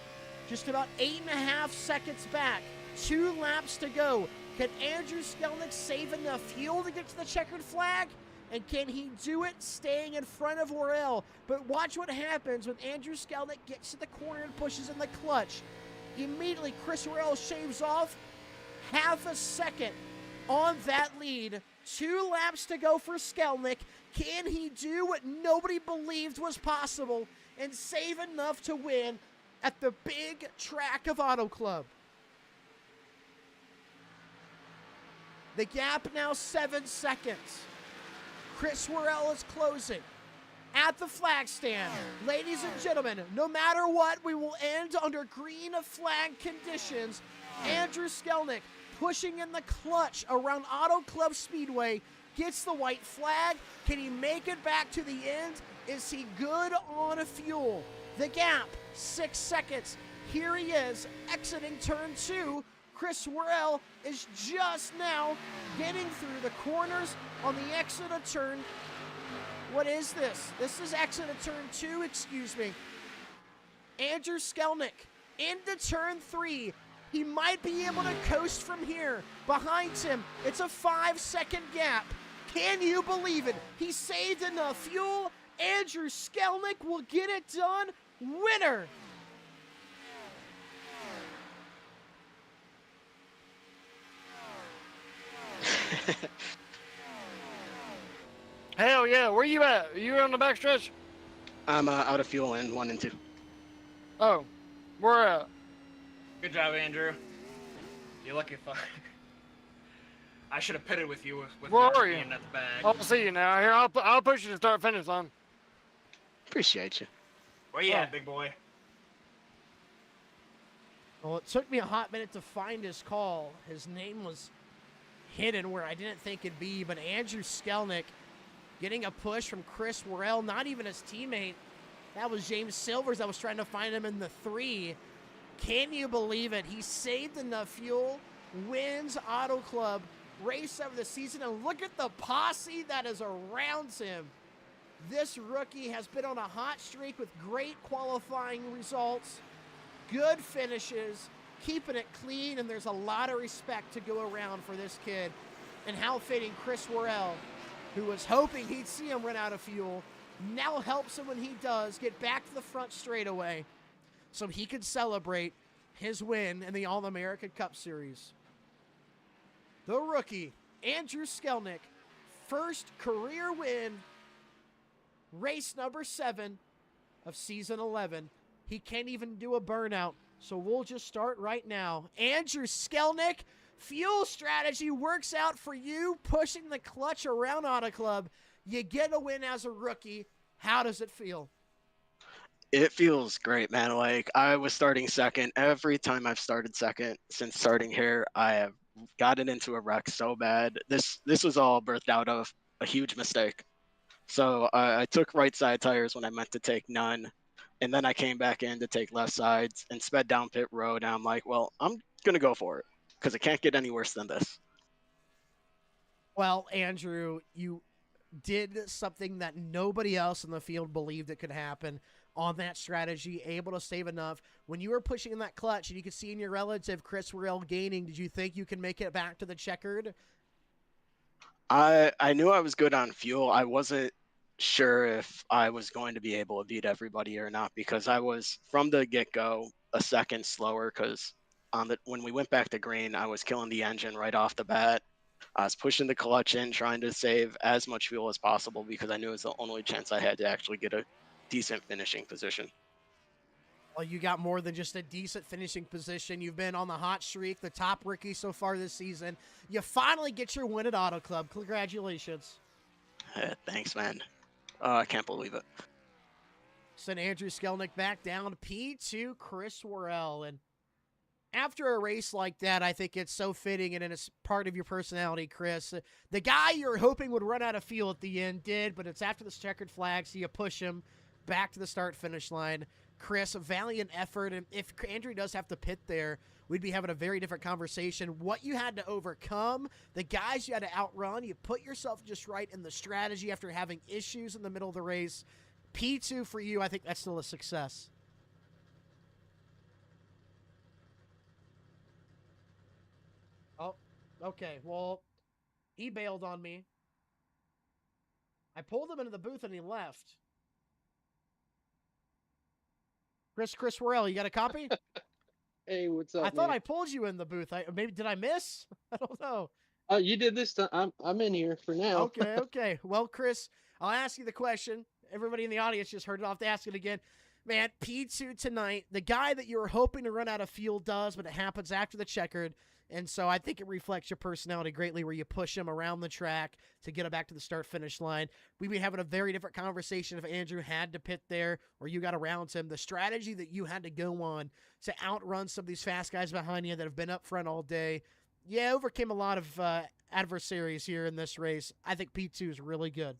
[SPEAKER 2] just about 8.5 seconds back. 2 laps to go. Can Andrew Skelnick save enough fuel to get to the checkered flag? And can he do it staying in front of Worrell? But watch what happens when Andrew Skelnick gets to the corner and pushes in the clutch. Immediately, Chris Worrell shaves off half a second on that lead. 2 laps to go for Skelnick. Can he do what nobody believed was possible and save enough to win at the big track of Auto Club? The gap now 7 seconds. Chris Worrell is closing at the flag stand. Ladies and gentlemen, no matter what, we will end under green flag conditions. Andrew Skelnick pushing in the clutch around Auto Club Speedway, gets the white flag. Can he make it back to the end? Is he good on fuel? The gap, 6 seconds. Here he is, exiting turn 2. Chris Worrell is just now getting through the corners on the exit of turn. What is this? This is exit of turn 2, excuse me. Andrew Skelnick into turn 3. He might be able to coast from here. Behind him, it's a 5-second gap. Can you believe it? He saved enough fuel. Andrew Skelnick will get it done. Winner.
[SPEAKER 7] Hell yeah, where you at? Are you on the back stretch?
[SPEAKER 6] I'm out of fuel in 1 and 2.
[SPEAKER 7] Oh, where at?
[SPEAKER 8] Good job, Andrew. You're lucky if I should have pitted with you with
[SPEAKER 7] Where
[SPEAKER 8] the
[SPEAKER 7] are you?
[SPEAKER 8] being at the bag.
[SPEAKER 7] I'll see you now. Here, I'll push you to start finish line.
[SPEAKER 6] Appreciate you.
[SPEAKER 8] Where you at, big boy?
[SPEAKER 2] Well, it took me a hot minute to find his call. His name was hidden where I didn't think it'd be, but Andrew Skelnick getting a push from Chris Worrell, not even his teammate. That was James Silvers that was trying to find him in the 3. Can you believe it? He saved enough fuel, wins Auto Club race of the season, and look at the posse that is around him. This rookie has been on a hot streak with great qualifying results, good finishes, keeping it clean, and there's a lot of respect to go around for this kid. And how fitting Chris Worrell, who was hoping he'd see him run out of fuel, now helps him when he does get back to the front straightaway so he can celebrate his win in the All-American Cup Series. The rookie, Andrew Skelnick, first career win, race number 7 of season 11. He can't even do a burnout, so we'll just start right now. Andrew Skelnick, fuel strategy works out for you, pushing the clutch around Auto Club. You get a win as a rookie. How does it feel?
[SPEAKER 6] It feels great, man. Like, I was starting second. Every time I've started second since starting here, I have gotten into a wreck so bad. This was all birthed out of a huge mistake. So I took right side tires when I meant to take none. And then I came back in to take left sides and sped down pit road. And I'm like, well, I'm going to go for it because it can't get any worse than this.
[SPEAKER 2] Well, Andrew, you did something that nobody else in the field believed it could happen on that strategy, able to save enough. When you were pushing in that clutch and you could see in your relative Chris Worrell gaining, did you think you can make it back to the checkered?
[SPEAKER 6] I knew I was good on fuel. I wasn't sure if I was going to be able to beat everybody or not because I was from the get-go a second slower because when we went back to green, I was killing the engine right off the bat. I was pushing the clutch in, trying to save as much fuel as possible because I knew it was the only chance I had to actually get a decent finishing position.
[SPEAKER 2] Well, you got more than just a decent finishing position. You've been on the hot streak, the top rookie so far this season. You finally get your win at Auto Club. Congratulations.
[SPEAKER 6] Thanks, man. I can't believe it.
[SPEAKER 2] Send Andrew Skelnick back down to P2 Chris Worrell. And after a race like that, I think it's so fitting and it's part of your personality, Chris. The guy you're hoping would run out of fuel at the end did, but it's after this checkered flag, so you push him back to the start-finish line. Chris, a valiant effort, and if Andrew does have to pit there, we'd be having a very different conversation. What you had to overcome, the guys you had to outrun, you put yourself just right in the strategy after having issues in the middle of the race. P2 for you, I think that's still a success. Oh, okay. Well, he bailed on me. I pulled him into the booth and he left. Chris Worrell, you got a copy?
[SPEAKER 9] Hey, what's up?
[SPEAKER 2] I thought
[SPEAKER 9] man?
[SPEAKER 2] I pulled you in the booth. Maybe did I miss? I don't know.
[SPEAKER 9] You did this time. I'm in here for now.
[SPEAKER 2] Okay. Well, Chris, I'll ask you the question. Everybody in the audience just heard it. I'll have to ask it again. Man, P2 tonight, the guy that you were hoping to run out of fuel does, but it happens after the checkered. And so I think it reflects your personality greatly where you push him around the track to get him back to the start-finish line. We'd be having a very different conversation if Andrew had to pit there or you got around him. The strategy that you had to go on to outrun some of these fast guys behind you that have been up front all day, overcame a lot of adversaries here in this race. I think P2 is really good.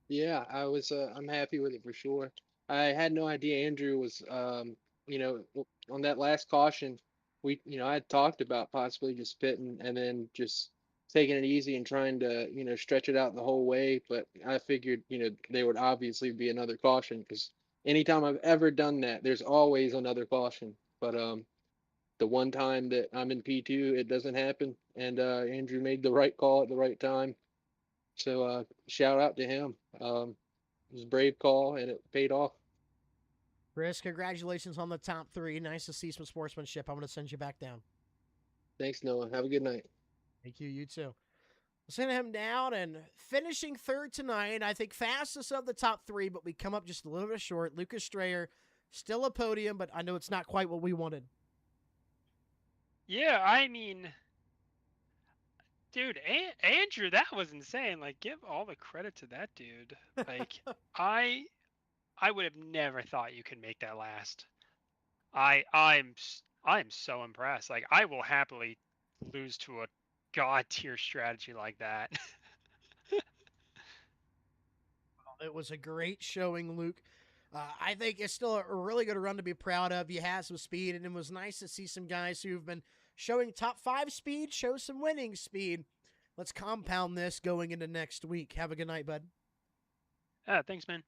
[SPEAKER 9] Yeah, I'm happy with it for sure. I had no idea Andrew was, on that last caution. I had talked about possibly just pitting and then just taking it easy and trying to, stretch it out the whole way. But I figured, there would obviously be another caution because anytime I've ever done that, there's always another caution. But the one time that I'm in P2, it doesn't happen. And Andrew made the right call at the right time. So shout out to him. It was a brave call and it paid off.
[SPEAKER 2] Chris, congratulations on the top three. Nice to see some sportsmanship. I'm going to send you back down.
[SPEAKER 9] Thanks, Noah. Have a good night.
[SPEAKER 2] Thank you. You too. Send him down and finishing third tonight. I think fastest of the top three, but we come up just a little bit short. Lucas Strayer, still a podium, but I know it's not quite what we wanted.
[SPEAKER 5] Yeah, I mean, dude, Andrew, that was insane. Like, give all the credit to that dude. Like, I would have never thought you could make that last. I'm so impressed. Like, I will happily lose to a god tier strategy like that.
[SPEAKER 2] It was a great showing, Luke. I think it's still a really good run to be proud of. You had some speed, and it was nice to see some guys who've been showing top 5 speed show some winning speed. Let's compound this going into next week. Have a good night, bud.
[SPEAKER 5] Thanks, man.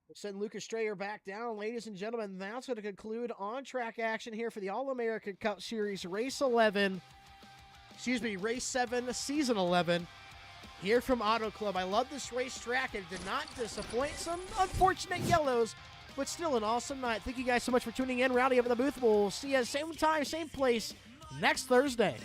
[SPEAKER 2] We'll send Lucas Strayer back down. Ladies and gentlemen, that's going to conclude on-track action here for the All-American Cup Series Race 7, Season 11. Here from Auto Club. I love this racetrack. It did not disappoint. Some unfortunate yellows, but still an awesome night. Thank you guys so much for tuning in. Rowdy up in the booth. We'll see you same time, same place next Thursday.